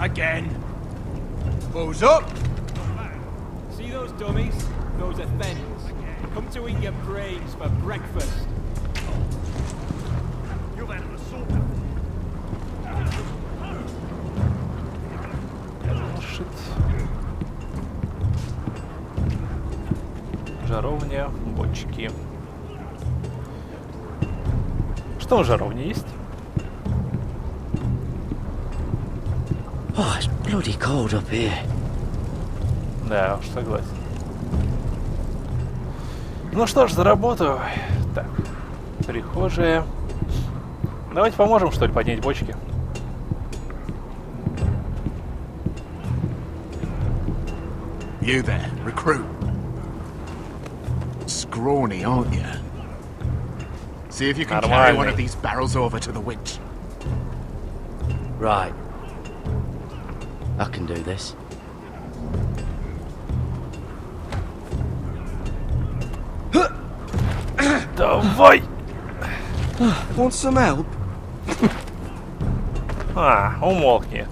K: Again. Balls up.
U: See those dummies? Those are thens. Come to eat your brains for breakfast. You've had an assault.
A: Жаровня, бочки. Что в жаровне есть?
N: Oh, it's bloody cold up here.
A: Да, уж согласен. Ну что ж, за работу. Так, прихожая. Давайте поможем, что ли, поднять бочки.
Q: You there, recruit. Scrawny, aren't you? See if you can carry one of these barrels over to the winch.
N: Right. I can do this.
A: Давай!
K: Want some help?
A: Умолкни.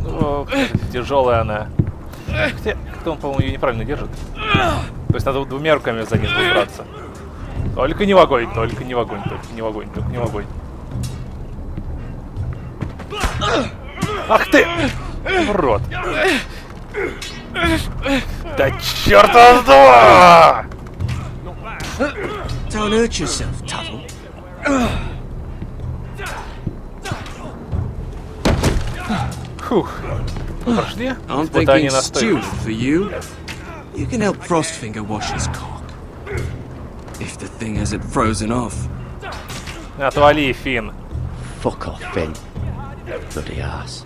A: О, тяжелая она. Хотя, как-то он, по-моему, ее неправильно держит. То есть надо двумя руками за ним браться. Только не в огонь, только не в огонь, только не в огонь, только не в огонь. Ах ты! Урод! Да чёрта с два!
K: Don't hurt yourself, Tuttle.
A: Фух. Прошли
K: I'm
A: испытание
K: thinking
A: на
K: stew
A: стойкость.
K: for you. You can help Frostfinger wash his cock. If the thing hasn't frozen off.
A: Отвали, Финн.
N: Fuck off, Finn. Bloody ass.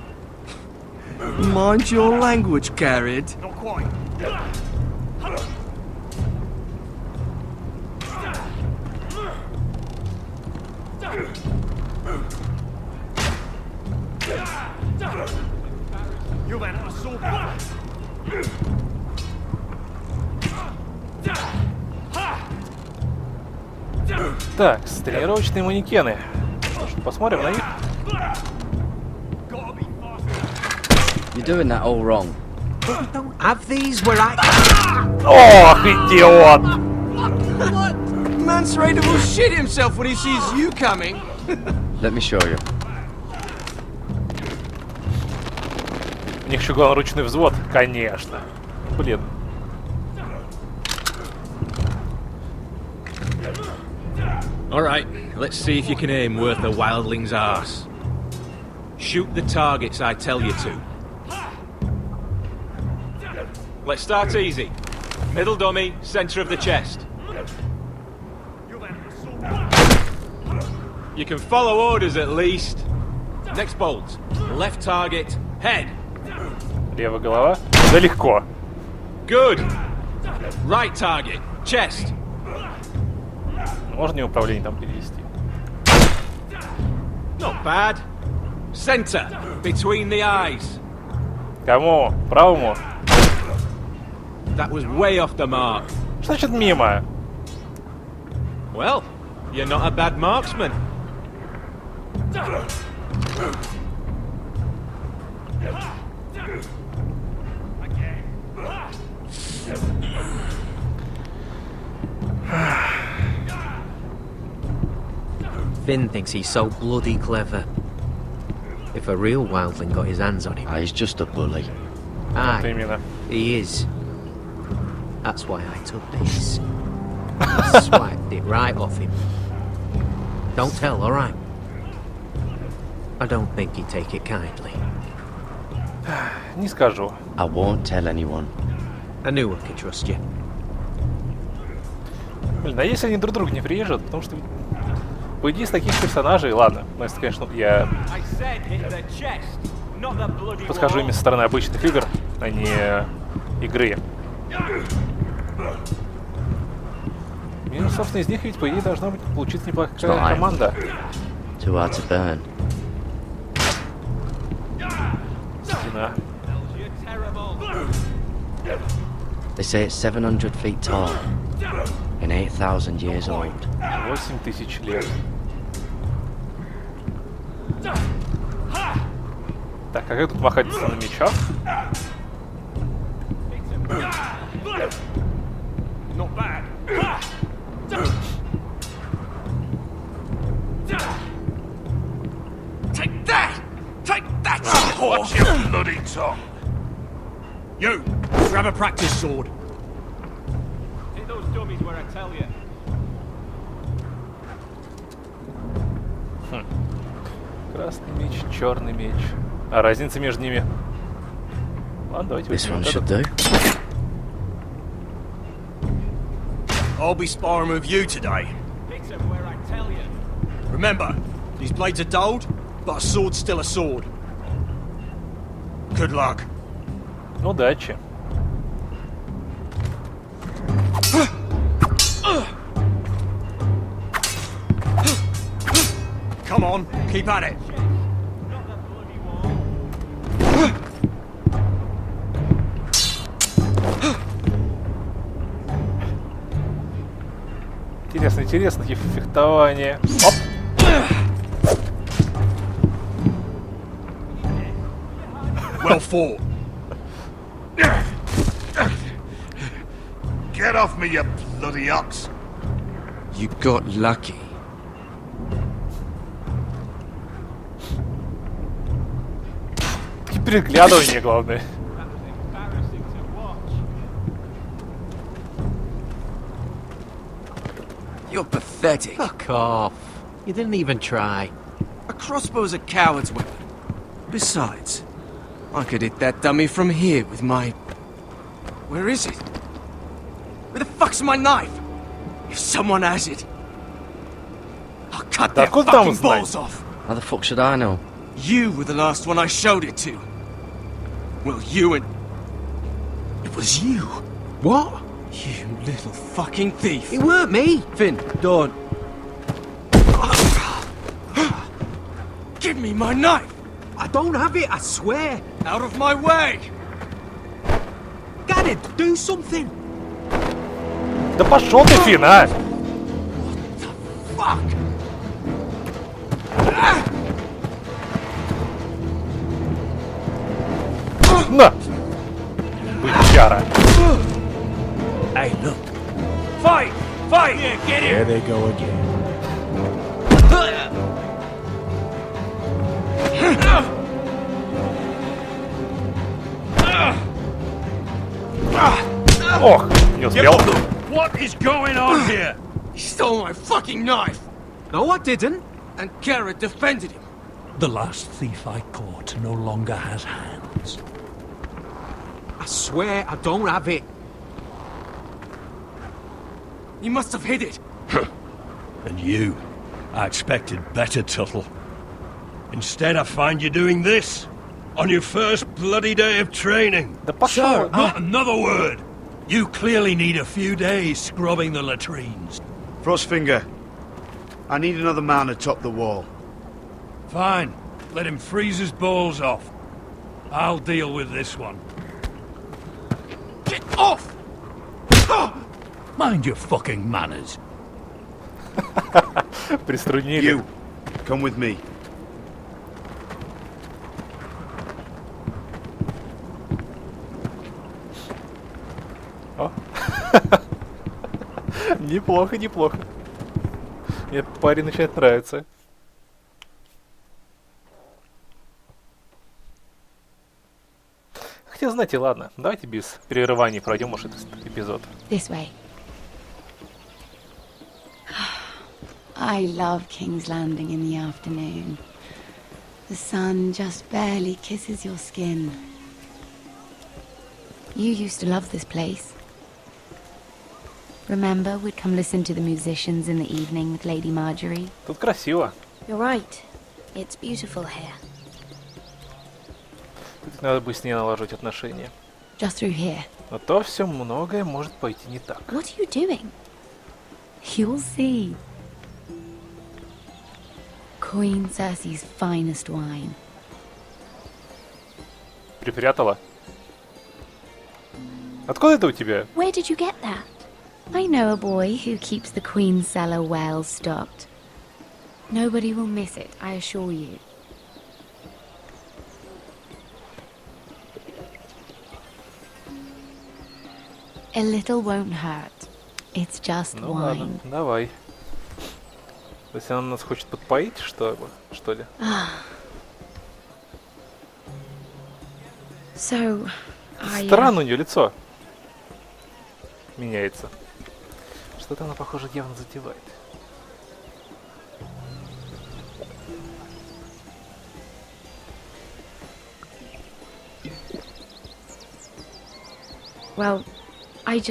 K: Mind your language, Garrett.
B: Not quite. You man, I saw
A: Так, тренировочные манекены. Может, посмотрим на них?
N: You're doing that all wrong.
P: Don't have these where I...
A: Ох, идиот!
K: What? Mance Raider will shit himself when he sees you coming.
N: Let me show you.
A: У них еще главный ручной взвод, конечно. Блин.
P: Alright, let's see if you can aim worth a wildling's arse. Shoot the targets I tell you to. Let's start easy. Middle dummy, center of the chest. You can follow orders at least. Next bolt. Left target, head.
A: Левая голова. Да легко.
P: Good. Right target, chest.
A: Можно не управление там перевести?
P: Not bad. Center, between the eyes.
A: Кому? Правому?
P: That was way off the mark.
A: Что значит мимо?
P: Well, you're not a bad marksman. Finn thinks he's so bloody clever. If a real wildling got his hands on him...
N: He's just a bully.
A: Вот именно.
P: He is. That's why I took this. Swiped it right off him. Don't tell, alright? I don't think he'd take it kindly.
A: Не скажу.
N: I won't tell anyone.
P: I knew I could trust you.
A: Блин, а если они друг друга не прирежут? Потому что, по идее, из таких персонажей, ладно, ну если, конечно, я подхожу именно со стороны обычных игр, а не игры. И, собственно, из них ведь, по идее, должна быть получиться неплохая команда.
N: Too hard to burn.
A: Стена.
N: They say it's 700 feet tall and 8,000 years old.
A: 8000 лет. Так, а как тут махать на мечах?
B: Not bad. Take that! Take that! Watch your bloody tongue! You! Grab a practice sword.
U: Hit those dummies where I tell you.
A: Красный меч, черный меч. А разница между ними? Ладно, давайте
N: This one
A: возьмем
N: should
A: этот.
N: do.
B: I'll be sparring with you today.
U: Hit them where I tell you.
B: Remember, these blades are dulled, but a sword's still a sword. Good luck.
A: Удачи.
B: Come on, keep at it.
A: Интересно, интересно, фехтование. Оп!
B: Well fought. Get off me, you bloody ox.
K: You got lucky.
A: Переглядывание, главное.
K: You're pathetic.
P: Fuck off. You didn't even try.
K: A crossbow's a coward's weapon. Besides, I could hit that dummy from here with my... Where is it? Where the fuck's my knife? If someone has it, I'll cut their fucking balls off.
N: How the fuck should I know?
K: You were the last one I showed it to. Well, you and... It was you.
P: What?
K: You little fucking thief.
P: It weren't me.
K: Finn, don't. Give me my knife.
P: I don't have it, I swear.
K: Out of my way.
P: Got it. Do something.
A: Да пошел ты, Финн, а!
K: Fuck.
A: На! Бычара.
P: Hey, look.
K: Fight! Fight! Yeah, get
P: There they go again.
A: Ох, не успел.
K: What is going on here? He stole my fucking knife.
P: No, I didn't.
K: And Garrett defended him.
R: The last thief I caught no longer has hands.
P: I swear I don't have it.
K: You must have hid it.
F: And you? I expected better, Tuttle. Instead, I find you doing this on your first bloody day of training.
A: Sir,
F: not another word. You clearly need a few days scrubbing the latrines.
B: Frostfinger, I need another man atop the wall.
F: Fine. Let him freeze his balls off. I'll deal with this one.
K: Get off!
R: Mind your fucking manners.
A: Приструнили.
B: You, come with me.
A: О. Неплохо, неплохо. Мне этот парень начинает нравиться. Хотя, знаете, ладно, давайте без прерываний пройдем уж этот эпизод.
V: This way. I love King's Landing in the afternoon. The sun just barely kisses your skin. You used to love this place. Remember, we'd come listen to the musicians in the evening with Lady Marjorie?
A: Тут красиво.
T: You're right. It's beautiful here.
A: Тут надо бы с ней наложить отношения.
V: Just through here.
A: Но то все многое может пойти не так.
T: What are you doing?
V: You'll see. Queen Cersei's finest wine.
A: Припрятала? Откуда это у тебя?
T: Where did you get that?
V: I know a boy who keeps the Queen's cellar well stocked. Nobody will miss it, I assure you. A little won't hurt. It's just
A: Ну
V: wine.
A: ладно, давай. То есть она нас хочет подпоить, что ли?
V: So,
A: Странно у нее лицо. Меняется. Что-то она, похоже, явно затевает.
V: Well, I'm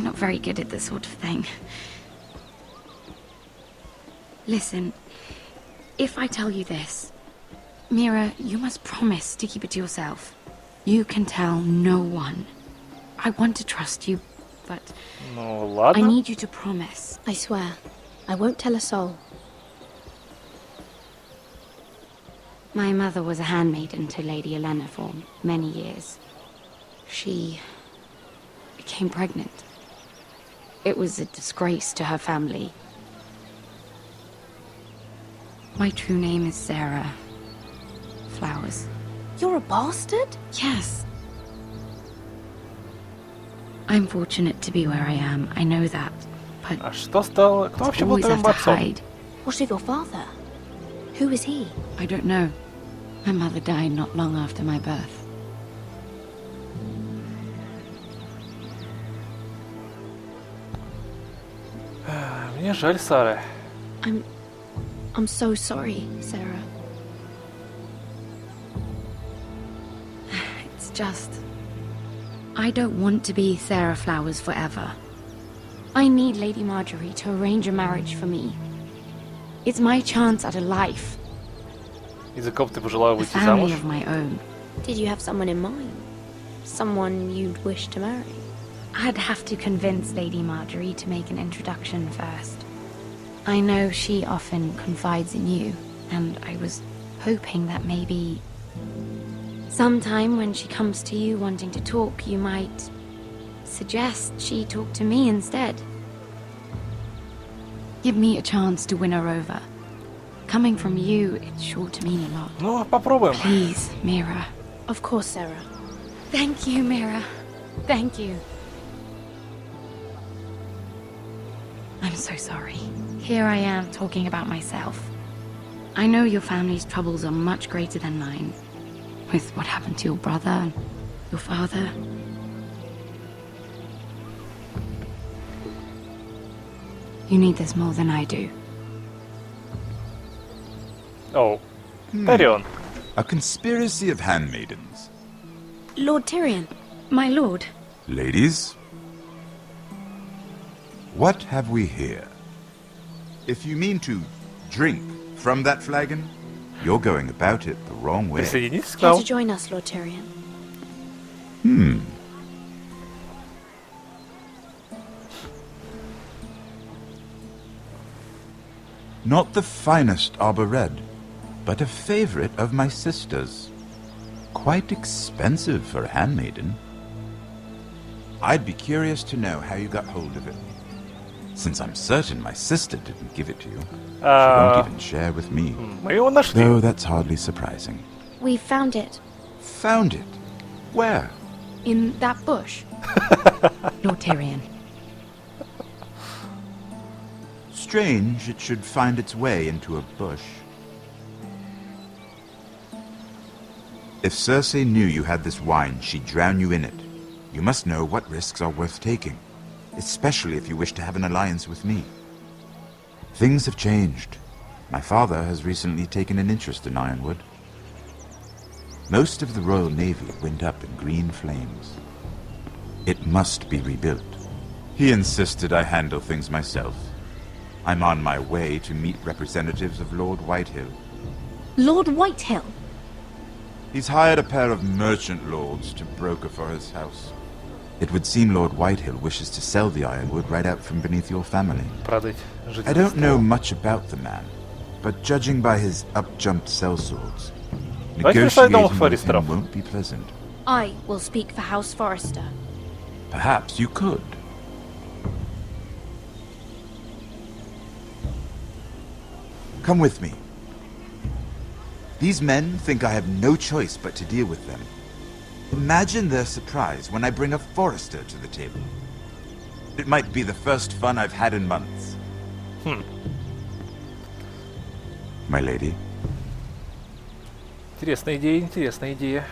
V: not very good at this sort of thing. Listen, if I tell you this, Mira, you must promise to keep it to yourself. You can tell no one. I want to trust you, but
A: Ну ладно.
V: I need you to promise.
T: I swear, I won't tell a soul.
V: My mother was a handmaiden to Lady Olenna for many years. She became pregnant. It was a disgrace to her family. My true name is Sarah Flowers.
T: You're a bastard?
V: Yes. I'm fortunate to be where I am. I know that, but
A: А что стало? Кто вообще был
V: always
A: твоим
V: have to
A: отцом?
V: hide.
T: What of your father? Who is he?
V: I don't know. My mother died not long after my birth.
A: Мне жаль Сары.
T: I'm so sorry, Sarah.
V: I don't want to be Sarah Flowers forever. I need Lady Marjorie to arrange a marriage for me. It's my chance at a life.
A: Из-за кого ты пожелала
V: A
A: выйти
V: family
A: замуж?
V: of my own.
T: Did you have someone in mind? Someone you'd wish to marry?
V: I'd have to convince Lady Marjorie to make an introduction first. I know she often confides in you, and I was hoping that maybe sometime when she comes to you wanting to talk, you might suggest she talk to me instead. Give me a chance to win her over. Coming from you, it's sure to mean a lot.
A: Ну, попробуем.
V: Please, Mira.
T: Of course, Sarah.
V: Thank you, Mira. Thank you. I'm so sorry. Here I am talking about myself. I know your family's troubles are much greater than mine. With what happened to your brother and your father. You need this more than I do.
A: Oh. Tyrion.
H: A conspiracy of handmaidens.
T: Lord Tyrion.
V: My lord.
H: Ladies, what have we here? If you mean to drink from that flagon, you're going about it the wrong way.
A: Присоединитесь к
T: Care
A: нам.
T: to join us, Lord Tyrion?
H: Not the finest arbor red, but a favorite of my sister's. Quite expensive for a handmaiden. I'd be curious to know how you got hold of it. Since I'm certain my sister didn't give it to you, she won't even share with me.
A: Мы его нашли.
H: Though that's hardly surprising.
T: We found it.
H: Found it? Where?
V: In that bush. Lord Tyrion.
H: Strange it should find its way into a bush. If Cersei knew you had this wine, she'd drown you in it. You must know what risks are worth taking, especially if you wish to have an alliance with me. Things have changed. My father has recently taken an interest in Ironwood. Most of the Royal Navy went up in green flames. It must be rebuilt. He insisted I handle things myself. I'm on my way to meet representatives of Lord Whitehill.
T: Lord Whitehill?
H: He's hired a pair of merchant lords to broker for his house. It would seem Lord Whitehill wishes to sell the ironwood right out from beneath your family. I don't know much about the man, but judging by his up-jumped sellswords, negotiating with him won't be pleasant.
T: I will speak for House Forrester.
H: Perhaps you could. Come with me. These men think I have no choice but to deal with them. Imagine their surprise when I bring a Forrester to the table. It might be the first fun I've had in months. My lady.
A: Интересная идея, интересная идея.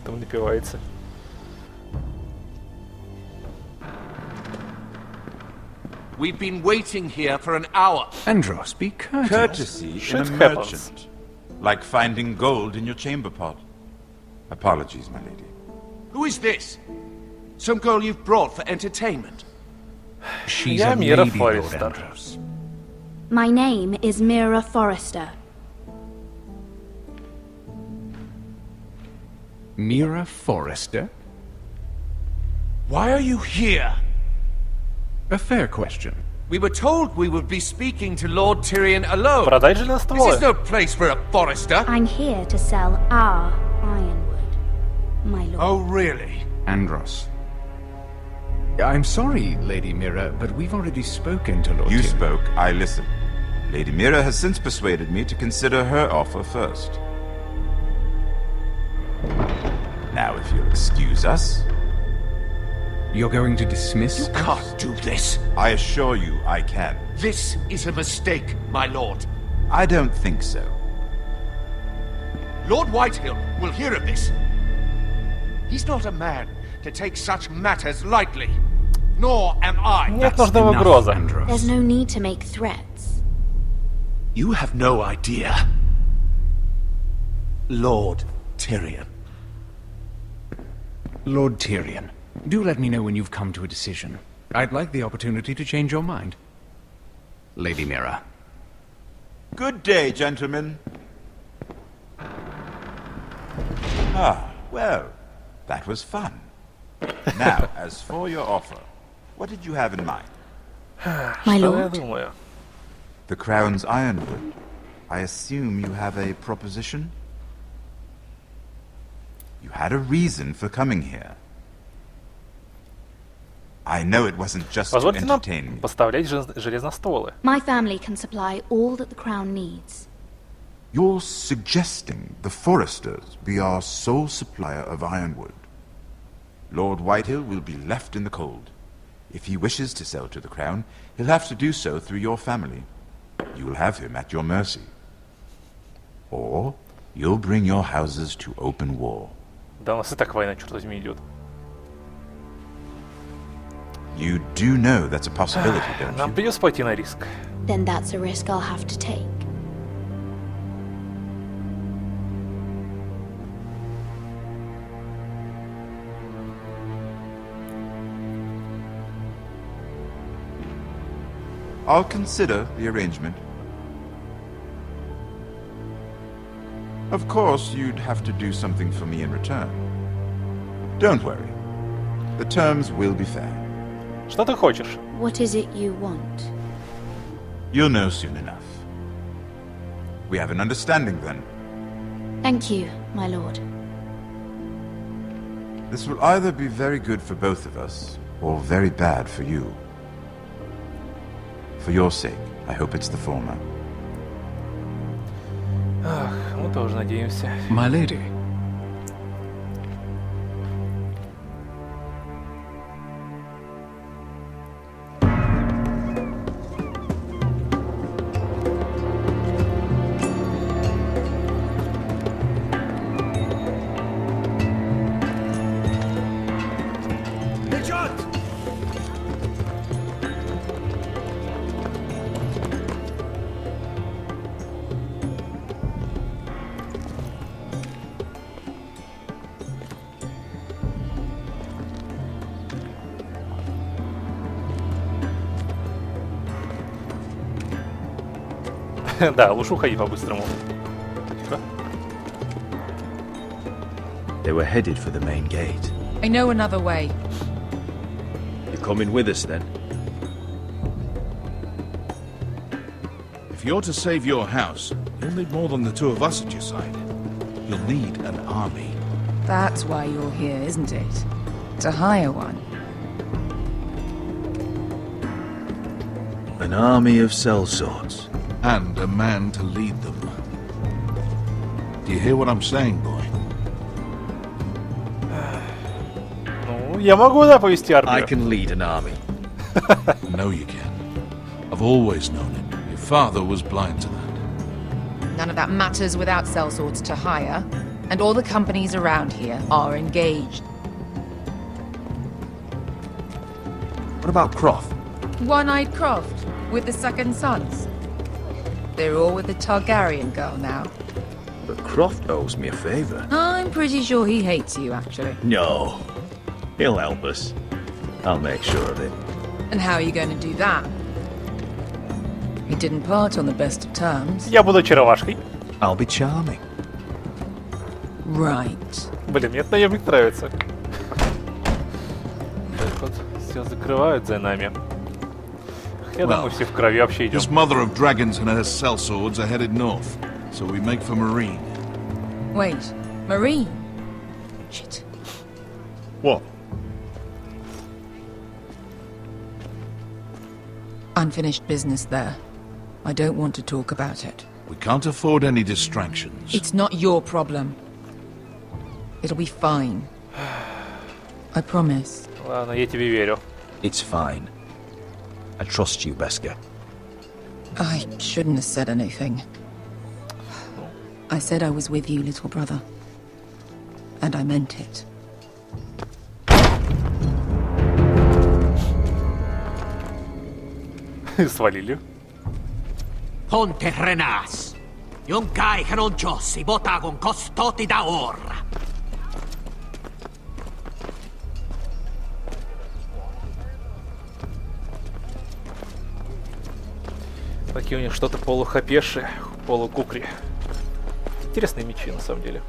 A: Там напивается.
C: We've been waiting here for an hour.
R: Andros, be courteous.
H: Courtesy in a merchant. Like finding gold in your chamber pot. Apologies, my lady.
C: Who is this? Some girl you've brought for entertainment?
R: She's
A: Я
R: a
A: Мира
R: lady, Lord
A: Форестер.
R: Andros.
T: My name is Mira Forrester.
R: Mira Forrester?
C: Why are you here?
R: A fair question.
C: We were told we would be speaking to Lord Tyrion alone.
A: Продай же нас
C: This is no place for a Forrester.
T: I'm here to sell our ironwood, my lord.
C: Oh, really?
R: Andros. I'm sorry, Lady Mira, but we've already spoken to Lord
H: You
R: Tyrion.
H: spoke, I listened. Lady Mira has since persuaded me to consider her offer first. Now, if you'll excuse us...
R: You're going to dismiss?
C: You can't do this.
H: I assure you I can.
C: This is a mistake, my lord.
H: I don't think so.
C: Lord Whitehill will hear of this. He's not a man to take such matters lightly. Nor am I.
A: Нет нужды в угрозах.
T: There's no need to make threats.
C: You have no idea Lord Tyrion.
L: Lord Tyrion, do let me know when you've come to a decision. I'd like the opportunity to change your mind. Lady Mira.
H: Good day, gentlemen. Ah, well, that was fun. Now, as for your offer, what did you have in mind?
T: My lord?
H: The Crown's Ironwood. I assume you have a proposition? You had a reason for coming here. I know it wasn't just to
A: Позвольте нам
H: entertain me.
A: поставлять железностволы.
T: My family can supply all that the crown needs.
H: You're suggesting the Foresters be our sole supplier of ironwood. Lord Whitehill will be left in the cold. If he wishes to sell to the Crown, he'll have to do so through your family. You will have him at your mercy. Or you'll bring your houses to open war.
A: Да у нас и так война, черт возьми, идет.
H: You do know that's a possibility, don't
A: Нам
H: you?
A: придется пойти на риск.
T: Then that's a risk I'll have to take.
H: I'll consider the arrangement. Of course, you'd have to do something for me in return. Don't worry. The terms will be fair.
A: Что ты хочешь?
T: What is it you want?
H: You'll know soon enough. We have an understanding then.
T: Thank you, my lord.
H: This will either be very good for both of us, or very bad for you. For your sake, I hope it's the former.
A: Ах, мы тоже надеемся.
L: My lady.
A: Да, лучше уходи по-быстрому. Тихо.
S: They were headed for the main gate.
D: I know another way.
F: You're coming with us then?
C: If you're to save your house, you'll need more than the two of us at your side. You'll need an army.
D: That's why you're here, isn't it? To hire one.
S: An army of sellswords.
C: And a man to lead them. Do you hear what I'm saying, boy?
A: Ну, я могу, да, повести армию.
S: I can lead an army.
C: No, you can. I've always known it. Your father was blind to that.
D: None of that matters without sellswords to hire, and all the companies around here are engaged.
C: What about Croft?
D: One-eyed Croft, with the second sons. They're all with the Targaryen girl now.
S: But Croft owes me a favor.
D: I'm pretty sure he hates you, actually.
S: No. He'll help us. I'll make sure of it.
D: And how are you going to do that? We didn't part on the best of terms.
A: Я буду очаровашкой.
S: I'll be charming.
D: Right.
A: Блин, мне этот наемник нравится. Так вот, все закрывают за нами. Я думаю, все в крови вообще идем.
C: This mother of dragons and her sellswords are headed north, so we make for Marine.
D: Wait, Marine? Shit.
S: What?
D: Unfinished business there. I don't want to talk about it.
C: We can't afford any distractions.
D: It's not your problem. It'll be fine. I promise.
A: Ладно, я тебе верю.
S: It's fine. I trust you, Beskar.
D: I shouldn't have said anything. I said I was with you, little brother. And I meant it.
A: Свалили.
L: Ponte Renas.
J: Yung kai kanon Diyos, ibotagong kostoti daor.
A: Такие у них что-то полухапеши, полукукри. Интересные мечи, на самом деле.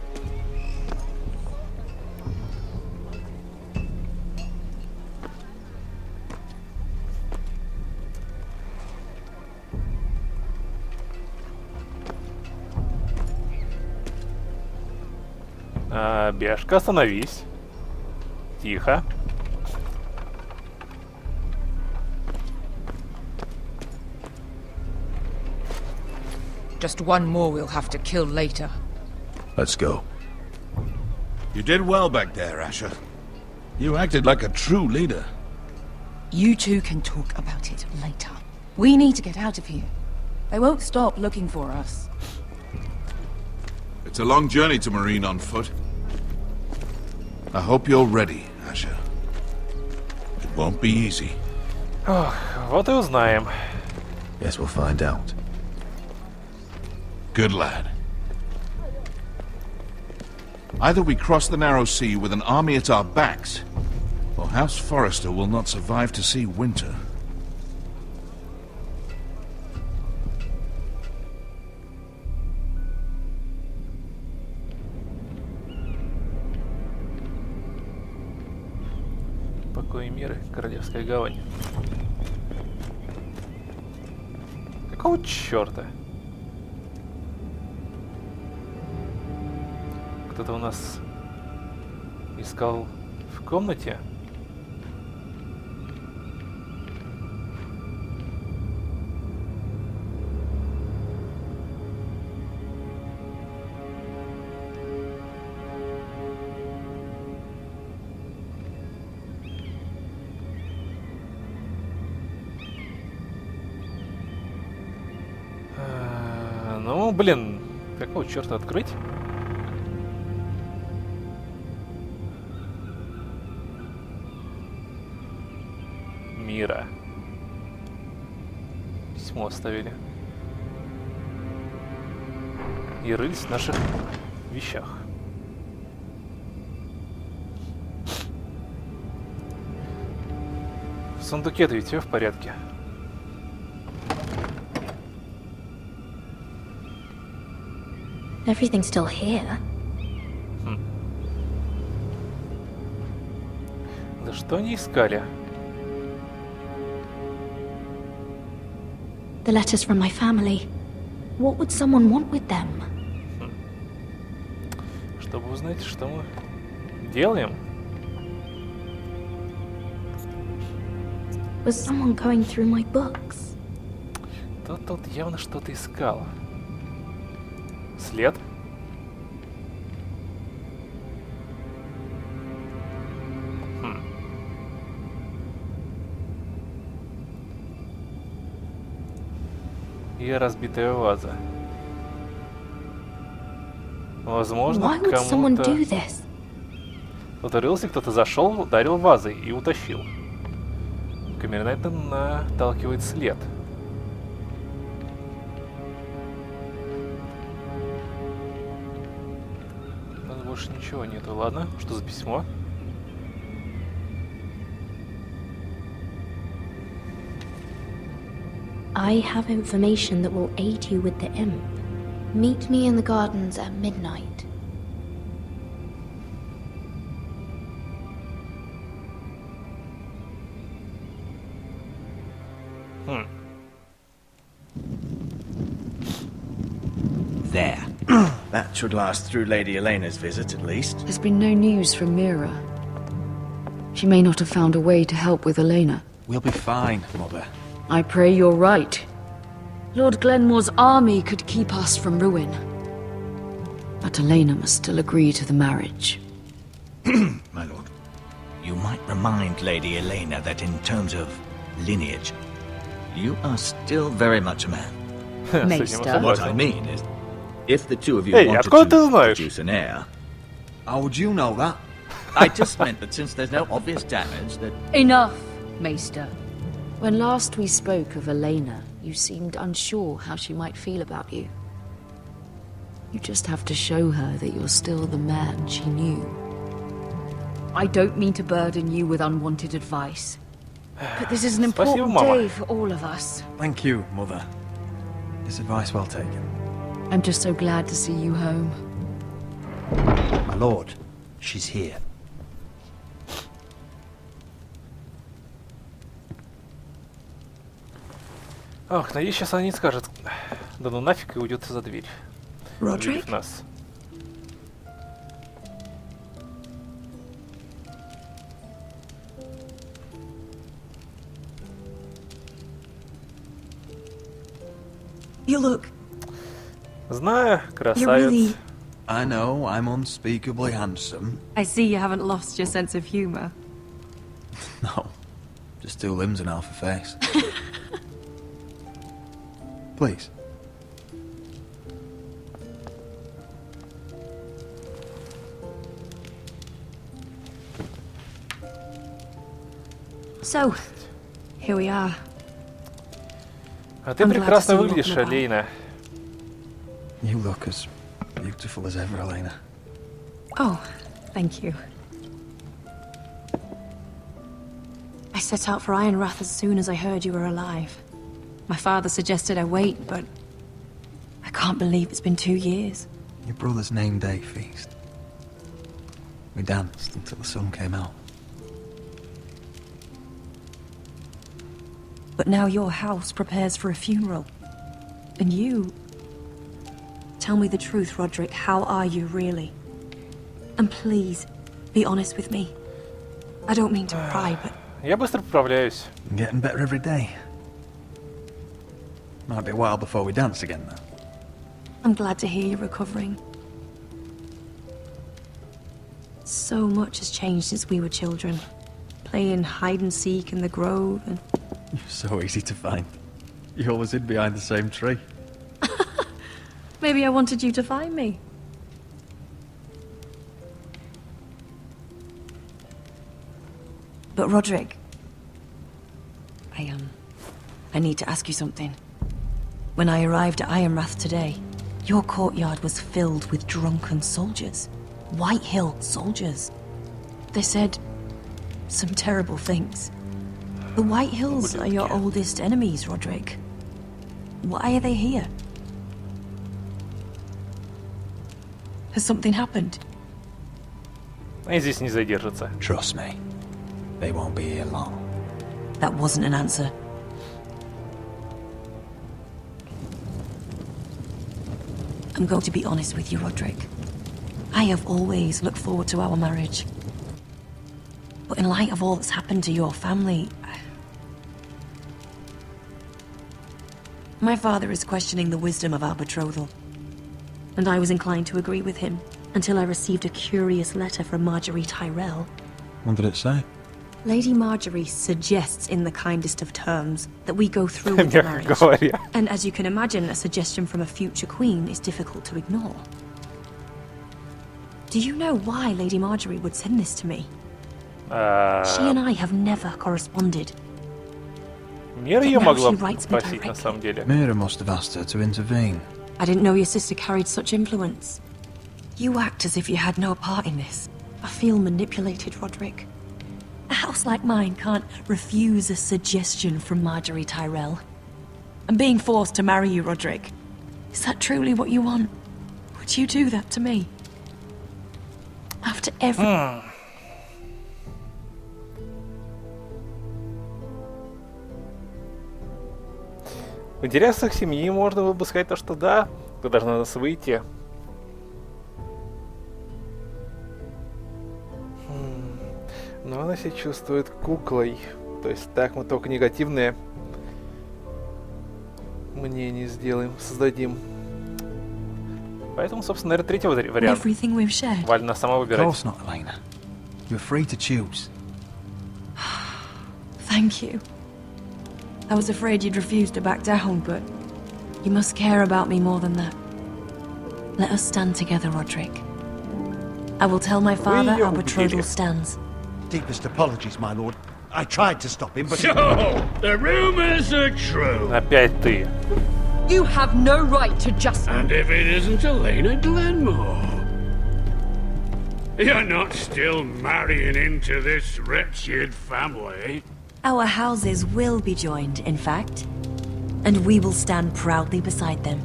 A: Бешка, остановись. Тихо.
D: Just one more we'll have to kill later.
C: Let's go. You did well back there, Asher. You acted like a true leader.
D: You two can talk about it later. We need to get out of here. They won't stop looking for us.
C: It's a long journey to Marine on foot. I hope you're ready, Asher. It won't be easy.
A: Ох, вот и узнаем.
C: Guess we'll find out. Good lad. Either we cross the narrow sea with an army at our backs, or House Forrester will not survive to see winter.
A: Покой и мир, Королевская гавань. Какого черта? Кто-то у нас искал в комнате? Ну, блин, какого черта открыть? Мира. Письмо оставили. И рылись в наших вещах. В сундуке-то ведь все в порядке.
T: Everything's still here.
A: Да что они искали?
T: The letters from my family. What would someone want with them?
A: Чтобы узнать, что мы делаем.
T: Was someone going through my books?
A: Тот тут явно что-то искал. След? И разбитая ваза. Возможно, кому-то... Кто-то рылся, кто-то зашел, ударил вазой и утащил. Камера на это наталкивает след. У нас больше ничего нету. Ладно, что за письмо?
T: I have information that will aid you with the imp. Meet me in the gardens at midnight.
S: There. That should last through Lady Elena's visit, at least.
G: There's been no news from Mira. She may not have found a way to help with Elena.
S: We'll be fine, Mother.
G: I pray you're right. Lord Glenmore's army could keep us from ruin. But Elena must still agree to the marriage.
S: My lord. You might remind Lady Elena that in terms of lineage, you are still very much a man.
G: Maester.
S: What I mean is, if the two of you
A: Hey,
S: wanted
A: откуда ты
S: to
A: знаешь?
S: produce an heir... How would you know that? I just meant that since there's no obvious damage, that...
G: Enough, Maester. When last we spoke of Elena, you seemed unsure how she might feel about you. You just have to show her that you're still the man she knew. I don't mean to burden you with unwanted advice, but this is an important day for all of us.
L: Thank you, Mother. This advice well taken.
G: I'm just so glad to see you home.
S: My lord, she's here.
A: Ох, надеюсь, сейчас она не скажет, да ну нафиг, и уйдет за дверь.
D: Roderick?
A: Нас.
D: You look...
A: Знаю, красавец.
L: I know, I'm unspeakably handsome.
E: I see you haven't lost your sense of humor.
L: No, just 2 limbs and half a face. Please.
T: So, here we are.
A: А ты прекрасно выглядишь, Элейна.
L: You look as beautiful as ever, Elena.
T: Oh, thank you. I set out for Ironrath as soon as I heard you were alive. My father suggested I wait, but I can't believe it's been 2 years.
L: Your brother's name day feast. We danced until the sun came out.
T: But now your house prepares for a funeral. And you... Tell me the truth, Roderick. How are you, really? And please, be honest with me. I don't mean to pry, but...
A: Я быстро поправляюсь.
L: I'm getting better every day. Might be a while before we dance again, though.
T: I'm glad to hear you're recovering. So much has changed since we were children. Playing hide and seek in the grove and...
L: You're so easy to find. You always hid behind the same tree.
T: Maybe I wanted you to find me. But Roderick... I need to ask you something. When I arrived at Ironrath today, your courtyard was filled with drunken soldiers. White Hill soldiers. They said some terrible things. The White Hills are your oldest enemies, Roderick. Why are they here? Has something happened?
A: Они здесь не задержатся.
L: Trust me, they won't be here long.
T: That wasn't an answer. I'm going to be honest with you, Roderick. I have always looked forward to our marriage. But in light of all that's happened to your family... My father is questioning the wisdom of our betrothal. And I was inclined to agree with him, until I received a curious letter from Marjorie Tyrell.
L: What did it say?
T: Lady Marjorie suggests in the kindest of terms that we go through with the marriage. And as you can imagine, a suggestion from a future queen is difficult to ignore. Do you know why Lady Marjorie would send this to me? She and I have never corresponded.
A: Мира ее могла попросить, на самом деле.
L: Mira must have asked her to intervene.
T: I didn't know your sister carried such influence. You act as if you had no part in this. I feel manipulated, Roderick. A house like mine can't refuse a suggestion from Marjorie Tyrell. I'm being forced to marry you, Roderick. Is that truly what you want? Would you do that to me? After every...
A: В интересах семьи можно было бы сказать то, что да, ты должна нас выйти. Но она себя чувствует куклой. То есть так мы только негативное мнение сделаем, создадим. Поэтому, собственно, наверное, третий вариант. Вальна сама выбирать.
L: Of course not, Elena. You're free to choose.
T: Thank you. I was afraid you'd refuse to back down, but you must care about me more than that. Let us stand together, Roderick. I will tell my father our betrothal stands.
B: Deepest apologies, my lord. I tried to stop him, but...
F: So, the rumors are true.
A: Опять ты.
G: You have no right to just...
I: And if it isn't Elena Glenmore? You're not still marrying into this wretched family?
T: Our houses will be joined, in fact. And we will stand proudly beside them.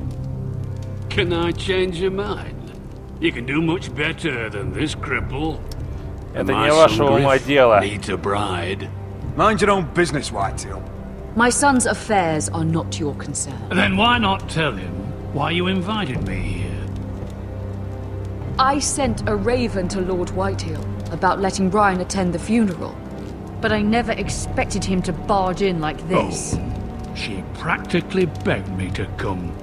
I: Can I change your mind? You can do much better than this cripple.
A: Это не ваше ума дело.
I: Needs a bride.
K: Mind your own business, Whitetail.
G: My son's affairs are not your concern.
I: Then why not tell him why you invited me here?
G: I sent a raven to Lord Whitehill about letting Brian attend the funeral. But I never expected him to barge in like this.
I: Oh, she practically begged me to come.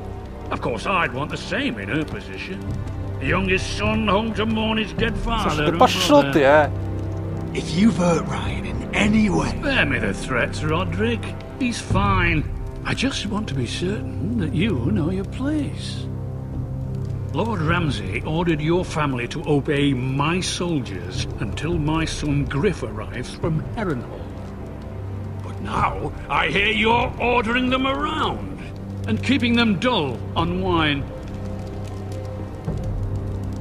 I: Of course, I'd want the same in her position. The youngest son home to mourn his dead father and brother.
S: If you've hurt Ryan in any way...
I: Spare me the threats, Roderick. He's fine. I just want to be certain that you know your place. Lord Ramsay ordered your family to obey my soldiers until my son Griff arrives from Harrenhal. But now I hear you're ordering them around and keeping them dull on wine.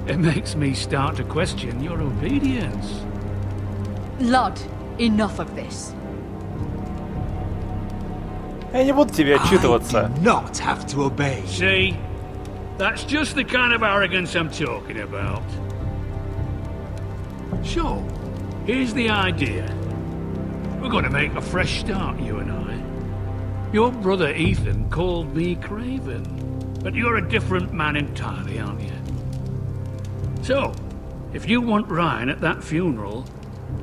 I: It makes me start to question your obedience.
G: Lud, enough of this.
A: Я не буду тебе отчитываться.
S: Not have to obey.
I: See? That's just the kind of arrogance I'm talking about. So, here's the idea. We're going to make a fresh start, you and I. Your brother Ethan called me Craven, but you're a different man entirely, aren't you? So, if you want Ryan at that funeral,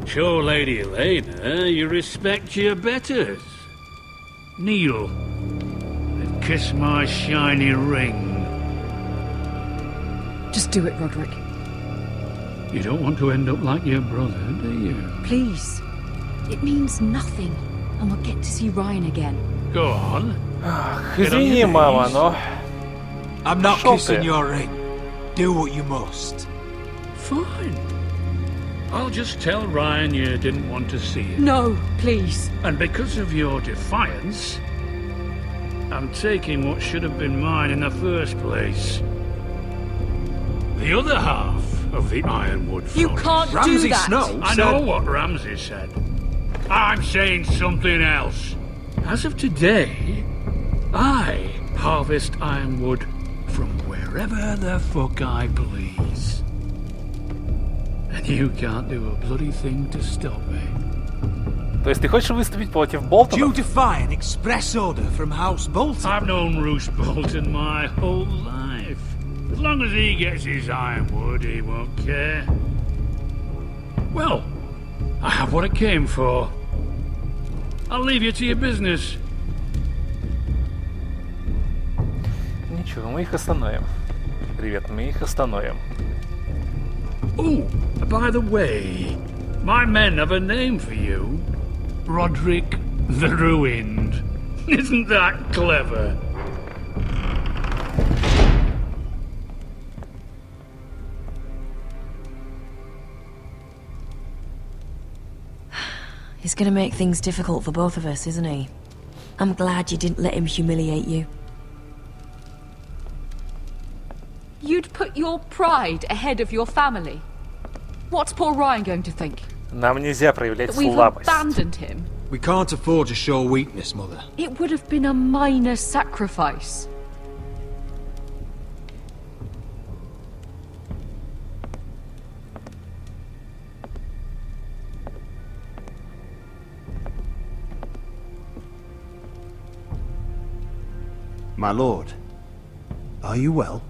I: show Lady Elena you respect your betters. Kneel and kiss my shiny ring.
G: Just do it, Roderick.
I: You don't want to end up like your brother, do you?
G: Please. It means nothing, and we'll get to see Ryan again.
I: Go on.
A: Извини, мама, но...
S: I'm not kissing your ring. Do what you must.
I: Fine. I'll just tell Ryan you didn't want to see it.
G: No, please.
I: And because of your defiance, I'm taking what should have been mine in the first place. The other half of the Ironwood Forest.
G: You can't do that!
K: Snow
I: I know what Ramsay said. I'm saying something else. As of today, I harvest ironwood from wherever the fuck I please. And you can't do a bloody thing to stop me.
A: То есть ты хочешь выступить против Болтона?
S: Do you defy an express order from House Bolton?
I: I've known Roose Bolton my whole life. As long as he gets his ironwood, he won't care. Well, I have what I came for. I'll leave you to your business.
A: Ничего, мы их остановим. Привет, мы их остановим.
I: Oh, by the way, my men have a name for you. Roderick the Ruined. Isn't that clever?
T: He's gonna make things difficult for both of us, isn't he? I'm glad you didn't let him humiliate you.
G: You'd put your pride ahead of your family. What's poor Ryan going to think?
A: Нам нельзя проявлять
G: That we've
A: слабость.
G: abandoned him?
K: We can't afford to show weakness, Mother.
G: It would have been a minor sacrifice.
C: My lord, are you well?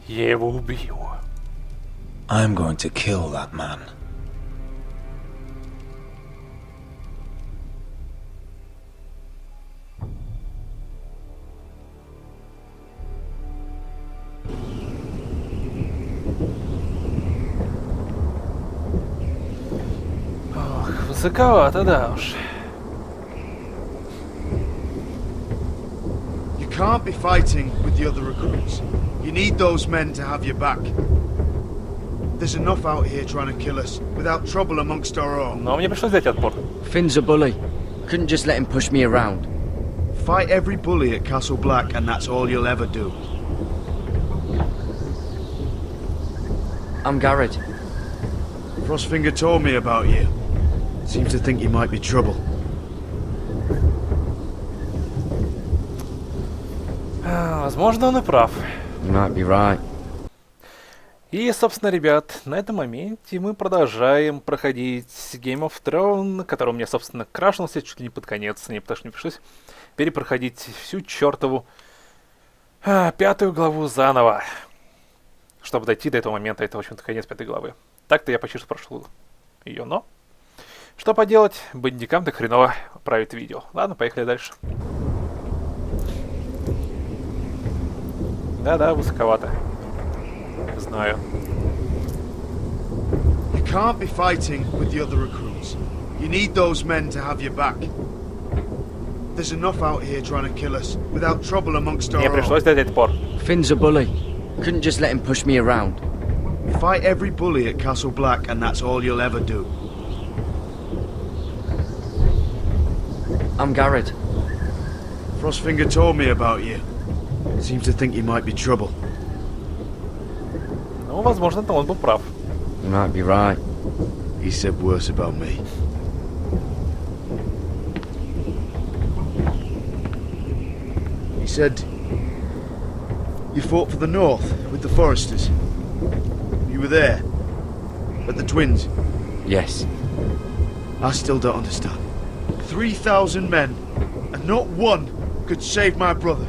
A: Я его убью.
O: I'm going to kill that man.
A: Ох, высоковато, да уж.
C: You can't be fighting with the other recruits. You need those men to have your back. There's enough out here trying to kill us, without trouble amongst our own.
A: Но мне пришлось взять отпор.
K: Finn's a bully.
N: Couldn't just let him push me around.
C: Fight every bully at Castle Black, and that's all you'll ever do.
N: I'm Garrett.
C: Frostfinger told me about you. Seems to think you might be trouble.
A: Возможно, он и прав.
N: You might be right.
A: И, собственно, ребят, на этом моменте мы продолжаем проходить Game of Thrones, который у меня, собственно, крашнулся чуть ли не под конец, не потому что мне пришлось перепроходить всю чертову 5-ю главу заново, чтобы дойти до этого момента. Это, в общем-то, конец 5-й главы. Так-то я почти что прошел ее, но... Что поделать, бандикам так хреново правит видео. Ладно, поехали дальше. Да-да, высоковато. Знаю.
C: You can't be fighting with the other recruits. You need those men to have your back. There's enough out here trying to kill us, without trouble amongst our
A: Мне пришлось дать отпор.
N: Finn's a bully. Couldn't just let him push me around.
C: Fight every bully at Castle Black, and that's all you'll ever do.
N: I'm Garrett.
C: Frostfinger told me about you. Seems to think you might be trouble.
A: Ну, возможно, он был прав.
N: You might be right.
C: He said worse about me. He said you fought for the North with the Foresters. You were there at the Twins.
N: Yes.
C: I still don't understand. 3,000 men, and not one could save my brother.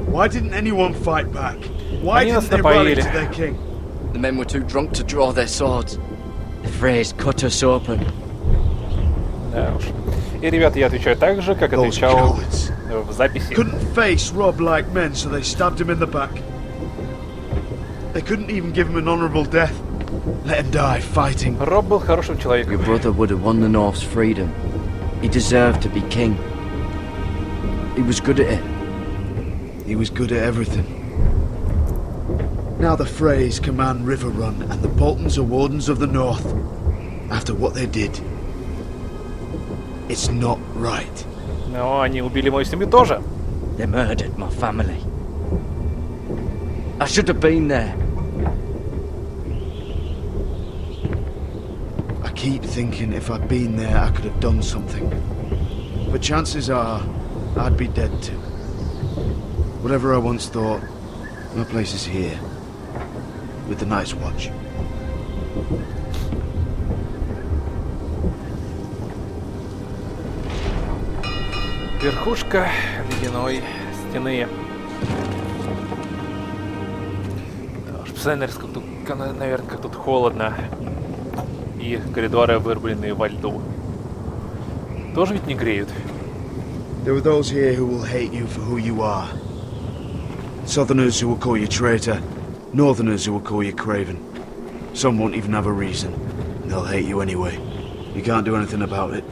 C: Why didn't anyone fight back? Why didn't they rally to their king?
N: The men were too drunk to draw their swords. The Freys cut us open.
A: Да уж. И, ребята, я отвечаю так же, как отвечал в записи.
C: Couldn't face Rob like men, so they stabbed him in the back. They couldn't even give him an honorable death. Let him die fighting.
A: Роб был хорошим человеком.
N: Your brother would have won the North's freedom. He deserved to be king. He was good at it.
C: He was good at everything. Now the Freys command Riverrun, and the Boltons are wardens of the North. After what they did, it's not right.
A: Но они убили мою семью тоже.
N: They murdered my family. I should have been there.
C: I keep thinking if I'd been there, I could have done something. But chances are, I'd be dead too. Whatever I once thought, my place is here, with the Night's Watch.
A: Верхушка ледяной стены. Специально, наверное, как тут холодно. И коридоры, вырубленные во льду. Тоже ведь не греют.
C: There are those here who will hate you for who you are. Southerners who will call you traitor. Northerners who will call you craven. Some won't even have a reason. They'll hate you anyway. You can't do anything about it.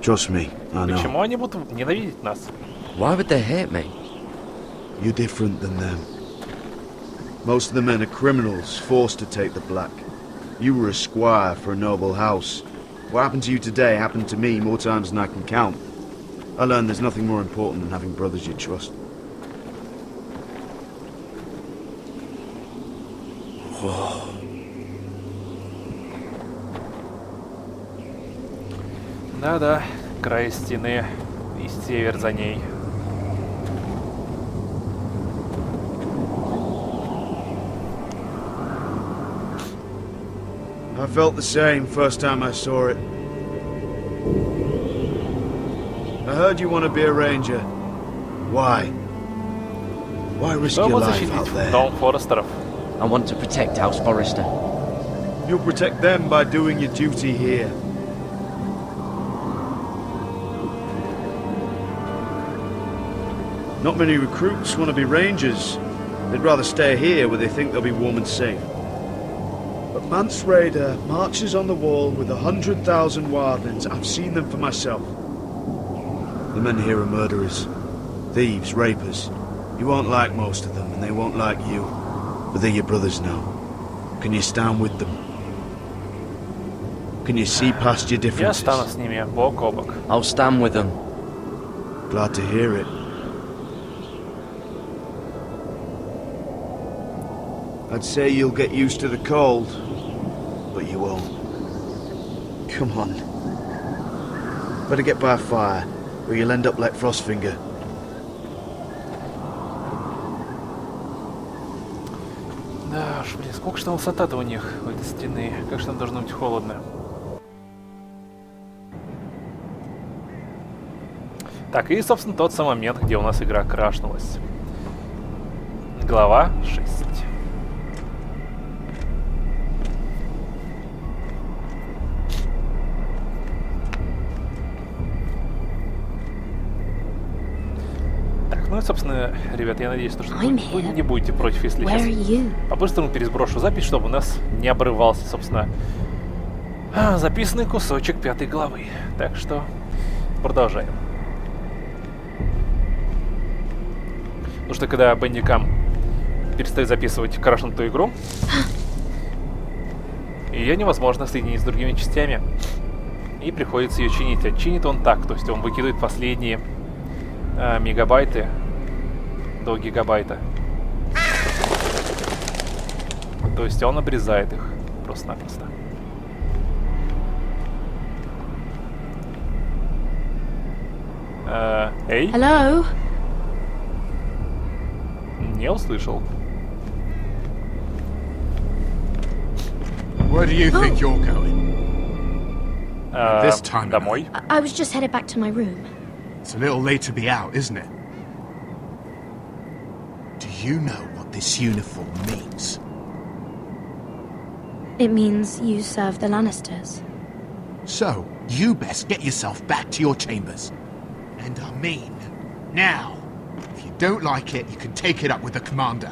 C: Trust me, I know.
A: Почему они будут ненавидеть нас?
N: Why would they hate me?
C: You're different than them. Most of the men are criminals, forced to take the black. You were a squire for a noble house. What happened to you today happened to me more times than I can count. I learned there's nothing more important than having brothers you trust.
A: Да-да, край стены и север за ней.
C: I felt the same first time I saw it. I heard you want to be a ranger. Why? Why risk your life out there?
A: Дом Форестеров.
N: I want to protect House Forrester.
C: You'll protect them by doing your duty here. Not many recruits want to be rangers. They'd rather stay here where they think they'll be warm and safe. But Mance Raider marches on the wall with 100,000 wildlings. I've seen them for myself. The men here are murderers, thieves, rapers. You won't like most of them, and they won't like you. But they're your brothers now. Can you stand with them?
K: Can you see past your
A: Я
K: differences?
A: стану с ними бок о бок.
N: I'll stand with them.
K: Glad to hear it. I'd say you'll get used to the cold, but you won't. Come on. Better get by a fire, or you'll end up like Frostfinger.
A: Да уж, блин, сколько же там высота-то у них, у этой стены. Как же там должно быть холодно. Так, и, собственно, тот самый момент, где у нас игра крашнулась. Глава 6. Так, ну и, собственно, ребят, я надеюсь, что вы не будете против, если сейчас по-быстрому пересброшу запись, чтобы у нас не обрывался, собственно, записанный кусочек 5 главы. Так что продолжаем. Потому что когда бандикам перестает записывать крашнутую игру, ее невозможно соединить с другими частями. И приходится ее чинить. А чинит он так, то есть он выкидывает последние мегабайты до гигабайта. То есть он обрезает их просто-напросто. Эй?
V: Hello?
A: Не услышал.
L: Where do you think you're going? This time
A: домой.
V: I was just headed back to my room.
L: It's a little late to be out, isn't it? Do you know what this uniform means?
V: It means you serve the Lannisters.
L: So, you best get yourself back to your chambers. And I mean, now. If you don't like it, you can take it up with the commander.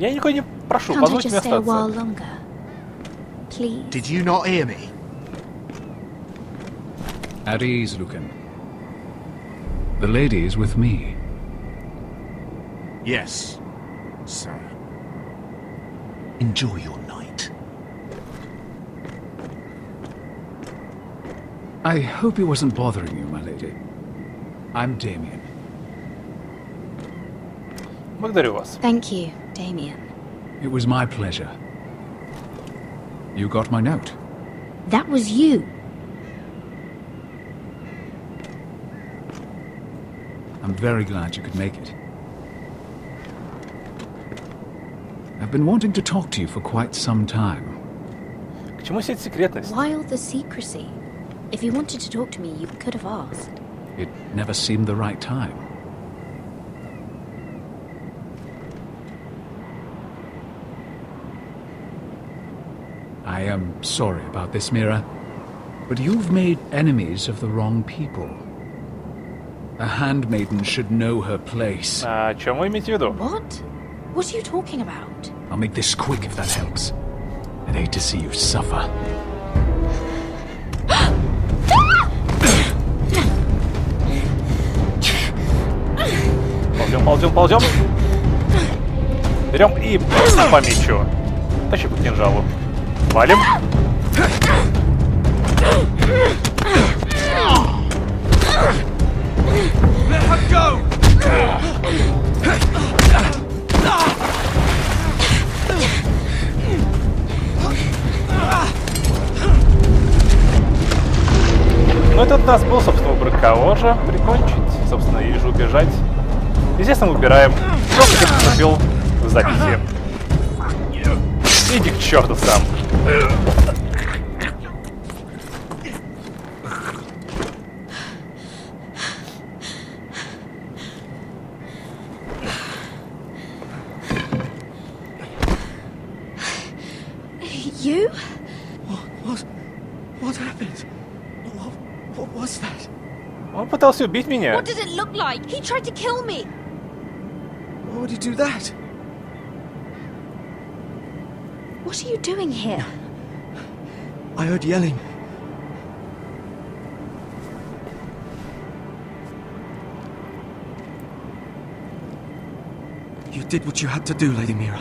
A: Я никого не прошу,
V: Can't I
A: позвольте
V: just
A: мне
V: stay a while
A: остаться.
V: longer? Please.
L: Did you not hear me?
R: At ease, Lucan. The lady is with me.
L: Yes, sir. Enjoy your night.
R: I hope he wasn't bothering you, my lady. I'm Damien.
A: Благодарю вас.
V: Thank you, Damien.
R: It was my pleasure. You got my note.
V: That was you.
R: I'm very glad you could make it. I've been wanting to talk to you for quite some time.
A: К чему вся эта секретность?
V: Why all the secrecy? If you wanted to talk to me, you could have asked.
R: It never seemed the right time. I am sorry about this, Mira, but you've made enemies of the wrong people. A handmaiden should know her place.
A: О чем вы имеете в виду?
V: What? What are you talking about?
R: I'll make this quick if that helps. I'd hate to see you suffer.
A: Ползем. Берем и по мечу. Тащи по кинжалу. Валим.
K: Let her go!
A: Ну, этот у нас был, собственно, выбор кого же прикончить, собственно, или же убежать. Естественно, выбираем, кто где поступил в записи. Иди к черту сам.
V: You?
K: What happened? What was that?
A: Он пытался убить меня.
V: What did it look like? He tried to kill me.
K: Why would he do that?
V: What are you doing here?
K: I heard yelling. You did what you had to do, Lady Mira.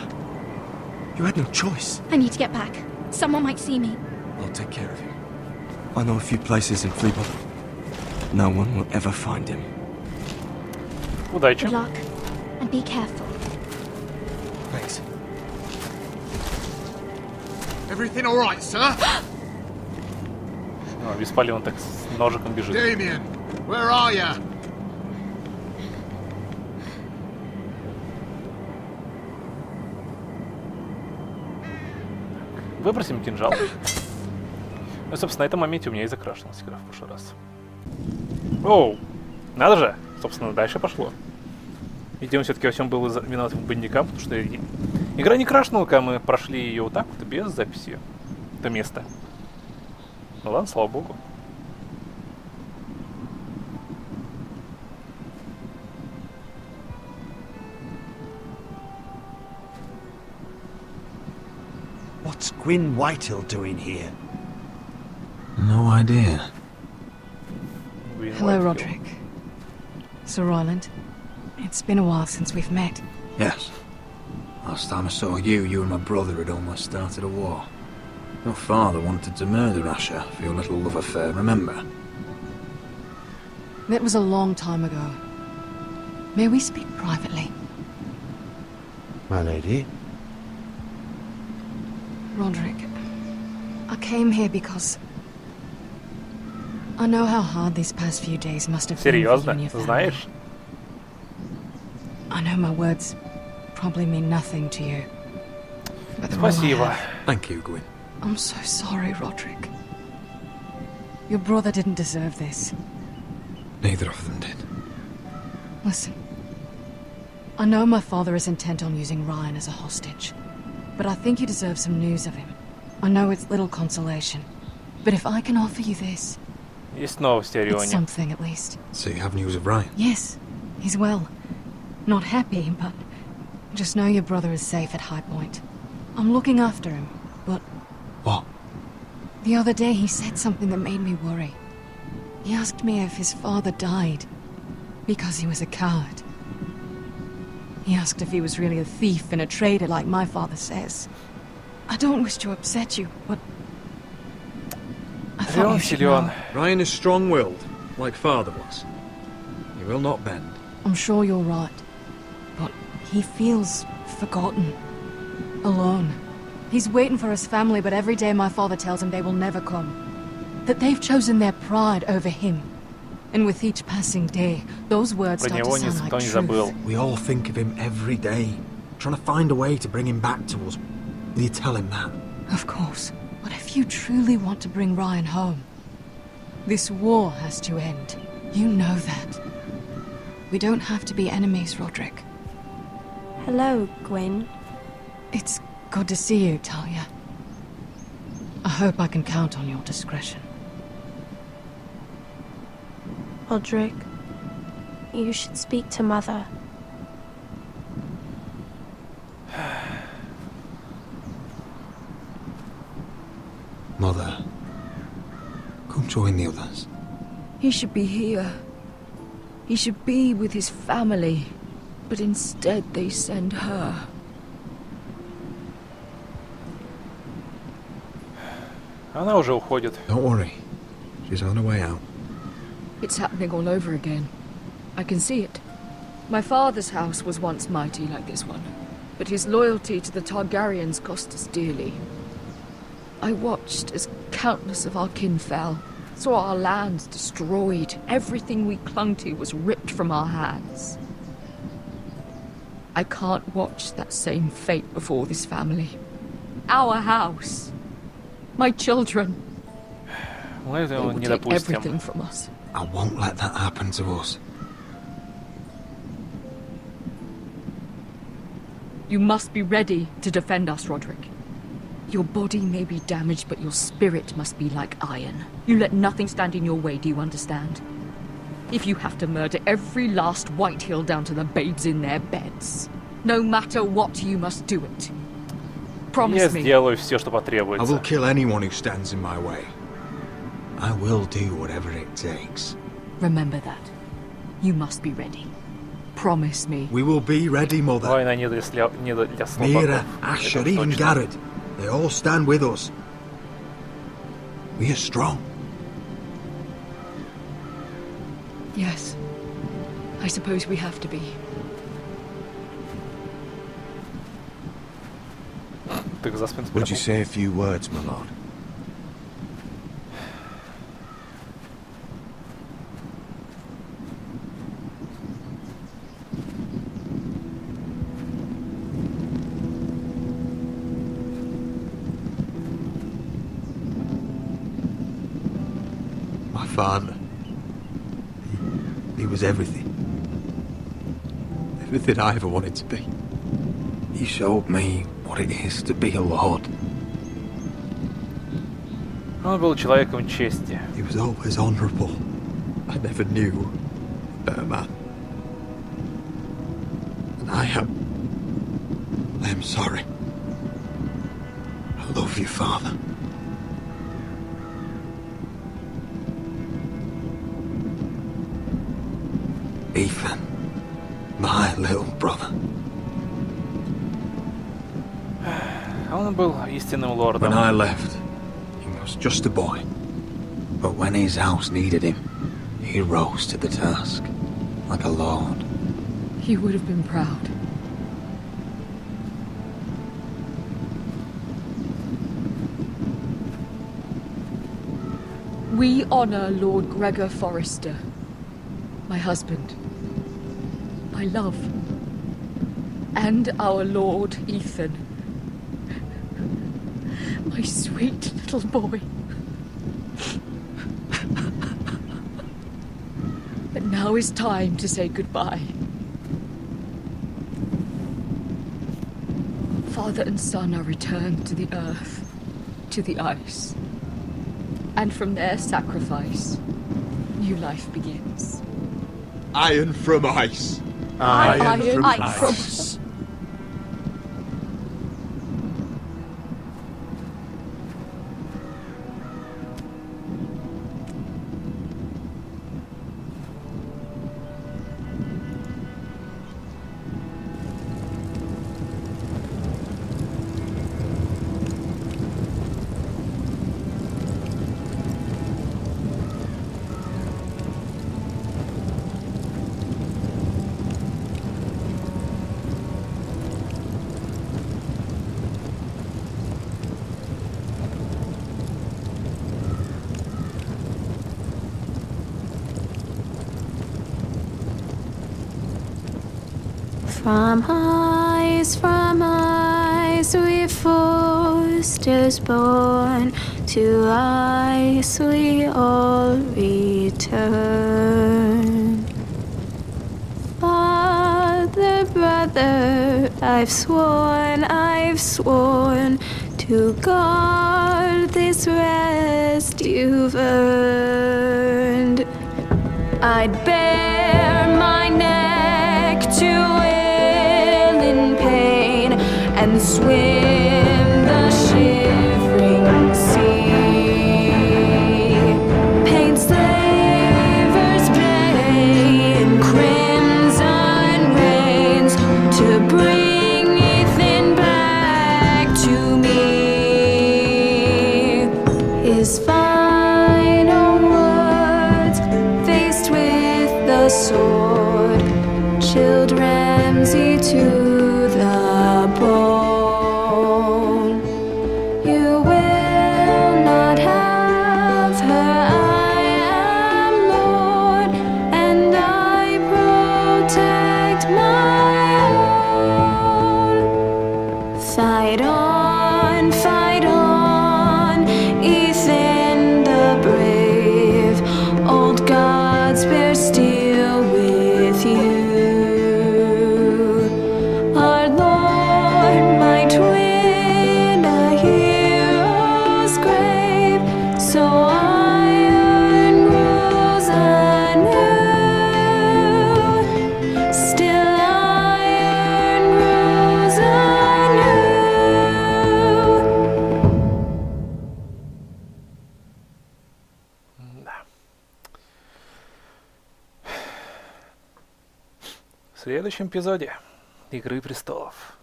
K: You had no choice.
V: I need to get back. Someone might see me.
K: I'll take care of him. I know a few places in Fleabot. No one will ever find him.
A: Удачи.
M: Good luck. And be careful.
K: Thanks.
L: Everything all right, sir?
A: Беспалевый он так с ножиком бежит.
L: Damien, where are ya?
A: Выбросим кинжал. Ну, собственно, на этом моменте у меня и закрашивалась игра в прошлый раз. Оу! Надо же! Собственно, дальше пошло. Видимо, все-таки во всем был виноват бандикам, потому что игра не крашнула, когда мы прошли ее вот так вот, без записи. Это место. Ну ладно, слава богу.
B: What's Gwyn Whitehill doing here?
O: No idea.
Q: Hello, Roderick. Sir Roland. It's been a while since we've met.
O: Yes. Last time I saw you and my brother had almost started a war. Your father wanted to murder Asher for your little love affair, remember?
Q: That was a long time ago. May we speak privately?
B: My lady?
Q: Roderick, I came here because I know how hard these past few days must have been for you and your family.
A: Знаешь?
Q: I know my words probably mean nothing to you. But
A: Спасибо.
O: Thank you, Gwyn.
Q: I'm so sorry, Roderick. Your brother didn't deserve this.
O: Neither of them did.
Q: Listen. I know my father is intent on using Ryan as a hostage, but I think you deserve some news of him. I know it's little consolation, but if I can offer you this...
A: Есть новости о
Q: It's
A: Рионе.
Q: something at least.
O: So you have news of Ryan?
Q: Yes, he's well. Not happy, but just know your brother is safe at High Point. I'm looking after him, but...
O: What?
Q: The other day he said something that made me worry. He asked me if his father died because he was a coward. He asked if he was really a thief and a traitor like my father says. I don't wish to upset you, but... I thought you should know.
O: Ryan is strong-willed, like father was. He will not bend.
Q: I'm sure you're right. But he feels forgotten. Alone. He's waiting for his family, but every day my father tells him they will never come. That they've chosen their pride over him. And with each passing day, those words start to sound like truth.
O: We all think of him every day, trying to find a way to bring him back to us. Will you tell him that?
Q: Of course. But if you truly want to bring Ryan home, this war has to end. You know that. We don't have to be enemies, Roderick.
M: Hello, Gwyn.
Q: It's good to see you, Talia. I hope I can count on your discretion.
M: Roderick, you should speak to Mother.
O: Mother, come join the others.
G: He should be here. He should be with his family. But instead they send her.
A: Она уже уходит.
O: Don't worry. She's on her way out.
G: It's happening all over again. I can see it. My father's house was once mighty like this one, but his loyalty to the Targaryens cost us dearly. I watched as countless of our kin fell, saw our lands destroyed, everything we clung to was ripped from our hands. I can't watch that same fate before this family. Our house. My children.
A: Мы этого не
G: Take
A: допустим.
G: everything from us.
O: I won't let that happen to us.
G: You must be ready to defend us, Roderick. Your body may be damaged, but your spirit must be like iron. You let nothing stand in your way, do you understand? If you have to murder every last Whitehill down to the babes in their beds, no matter what, you must do it. Promise
A: Я
G: me.
A: сделаю все, что
O: I will
A: потребуется.
O: kill anyone who stands in my way. I will do whatever it takes.
G: Remember that. You must be ready. Promise me.
O: We will be ready, Mother.
A: Война не для
O: Mira,
A: слабаков.
O: Asher,
A: Это
O: even
A: точно.
O: Garrett. They all stand with us. We are strong.
Q: Yes. I suppose we have to be.
C: Would you say a few words, my lord?
O: My father. He was everything. Everything I ever wanted to be. He showed me what it is to be a lord.
A: Он был человеком чести.
O: He was always honourable. I never knew a better man. And I am sorry. I love you, father. Ethan, my little brother.
A: Он был истинным лордом.
O: When I left, he was just a boy. But when his house needed him, he rose to the task, like a lord.
Q: He would have been proud. We honor Lord Gregor Forrester, my husband, my love, and our Lord Ethan, my sweet little boy. But now is time to say goodbye. Father and son are returned to the earth, to the ice. And from their sacrifice, new life begins.
L: Iron from ice.
Q: Iron from
L: ice.
M: From ice, we Forsters born, to ice we all return. Father, brother, I've sworn to guard this rest you've earned. I'd bare my neck to and swim the shivering sea. Paint slavers play in crimson rains to bring Ethan back to me. His final words faced with the sword chilled Ramsay to the bone. You will not have her, I am Lord, and I protect my own. Fight on, Ethan the brave, old gods bear steel with you.
A: В следующем эпизоде Игры престолов.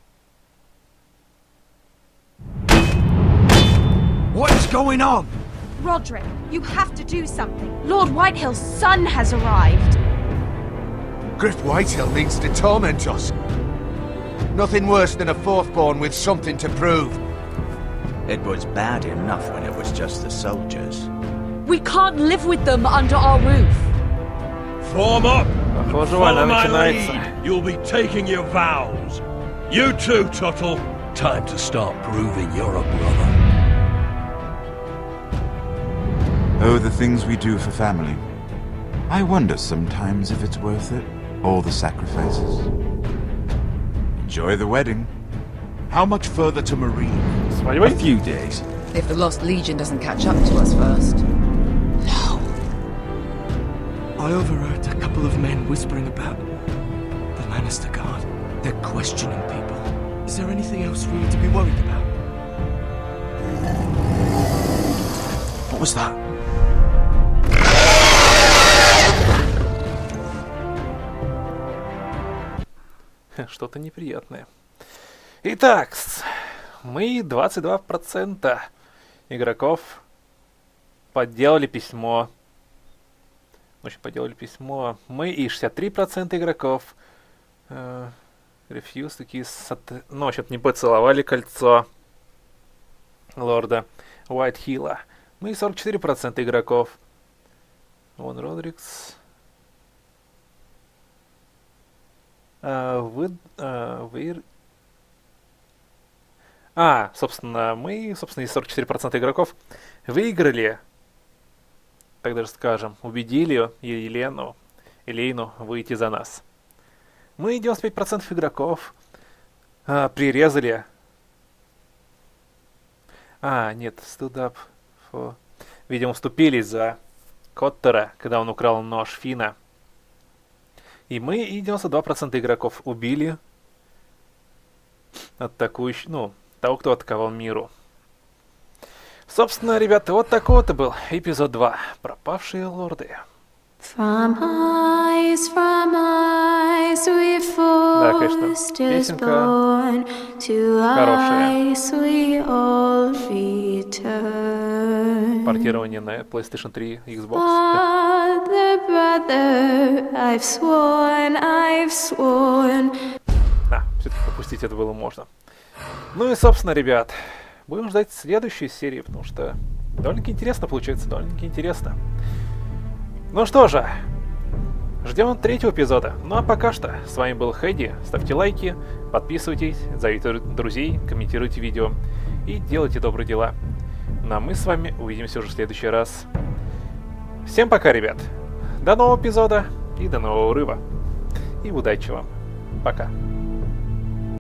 B: What is going on?
P: Roderick, you have to do something. Lord Whitehill's son has arrived.
C: Griff Whitehill means to torment us. Nothing worse than a fourthborn with something to prove.
S: It was bad enough when it was just the soldiers.
G: We can't live with them under our roof.
F: Form up!
A: Похоже,
F: Follow
A: война
F: my
A: начинается.
F: lead. You'll be taking your vows. You too, Tuttle.
R: Time to start proving you're a brother.
H: Oh, the things we do for family. I wonder sometimes if it's worth it. All the sacrifices. Enjoy the wedding.
C: How much further to Marine?
A: Свадьба?
C: A few days.
D: If the Lost Legion doesn't catch up to us first.
K: I overheard a couple of men whispering about the Lannister Guard. They're questioning people. Is there anything else we need to be worried about? What was that?
A: Что-то неприятное. Итак, мы 22% игроков подделали письмо. В общем, подделали письмо. Мы и 63% игроков refuse такие... Ну, в общем, не поцеловали кольцо лорда Уайтхилла. Мы и 44% игроков. Вон Родрикс. Собственно, мы, собственно, и 44% игроков выиграли, так даже скажем, убедили Елейну выйти за нас. Мы 95% игроков прирезали. Нет, stood up for... Видимо, вступились за Коттера, когда он украл нож Фина. И мы и 92% игроков убили атакующего, того, кто атаковал миру. Собственно, ребята, вот такой вот и был эпизод 2. Пропавшие лорды.
M: From eyes we
A: Да, конечно,
M: forced is
A: песенка
M: born, to
A: хорошая.
M: eyes we all return.
A: Портирование на PlayStation 3, Xbox.
M: Father, brother, I've sworn.
A: Все-таки пропустить это было можно. Ну и, собственно, ребят, будем ждать следующей серии, потому что довольно-таки интересно получается, довольно-таки интересно. Ну что же, ждем 3-го эпизода. Ну а пока что, с вами был Хэдди. Ставьте лайки, подписывайтесь, зовите друзей, комментируйте видео и делайте добрые дела. Ну а мы с вами увидимся уже в следующий раз. Всем пока, ребят. До нового эпизода и до нового урыва. И удачи вам. Пока.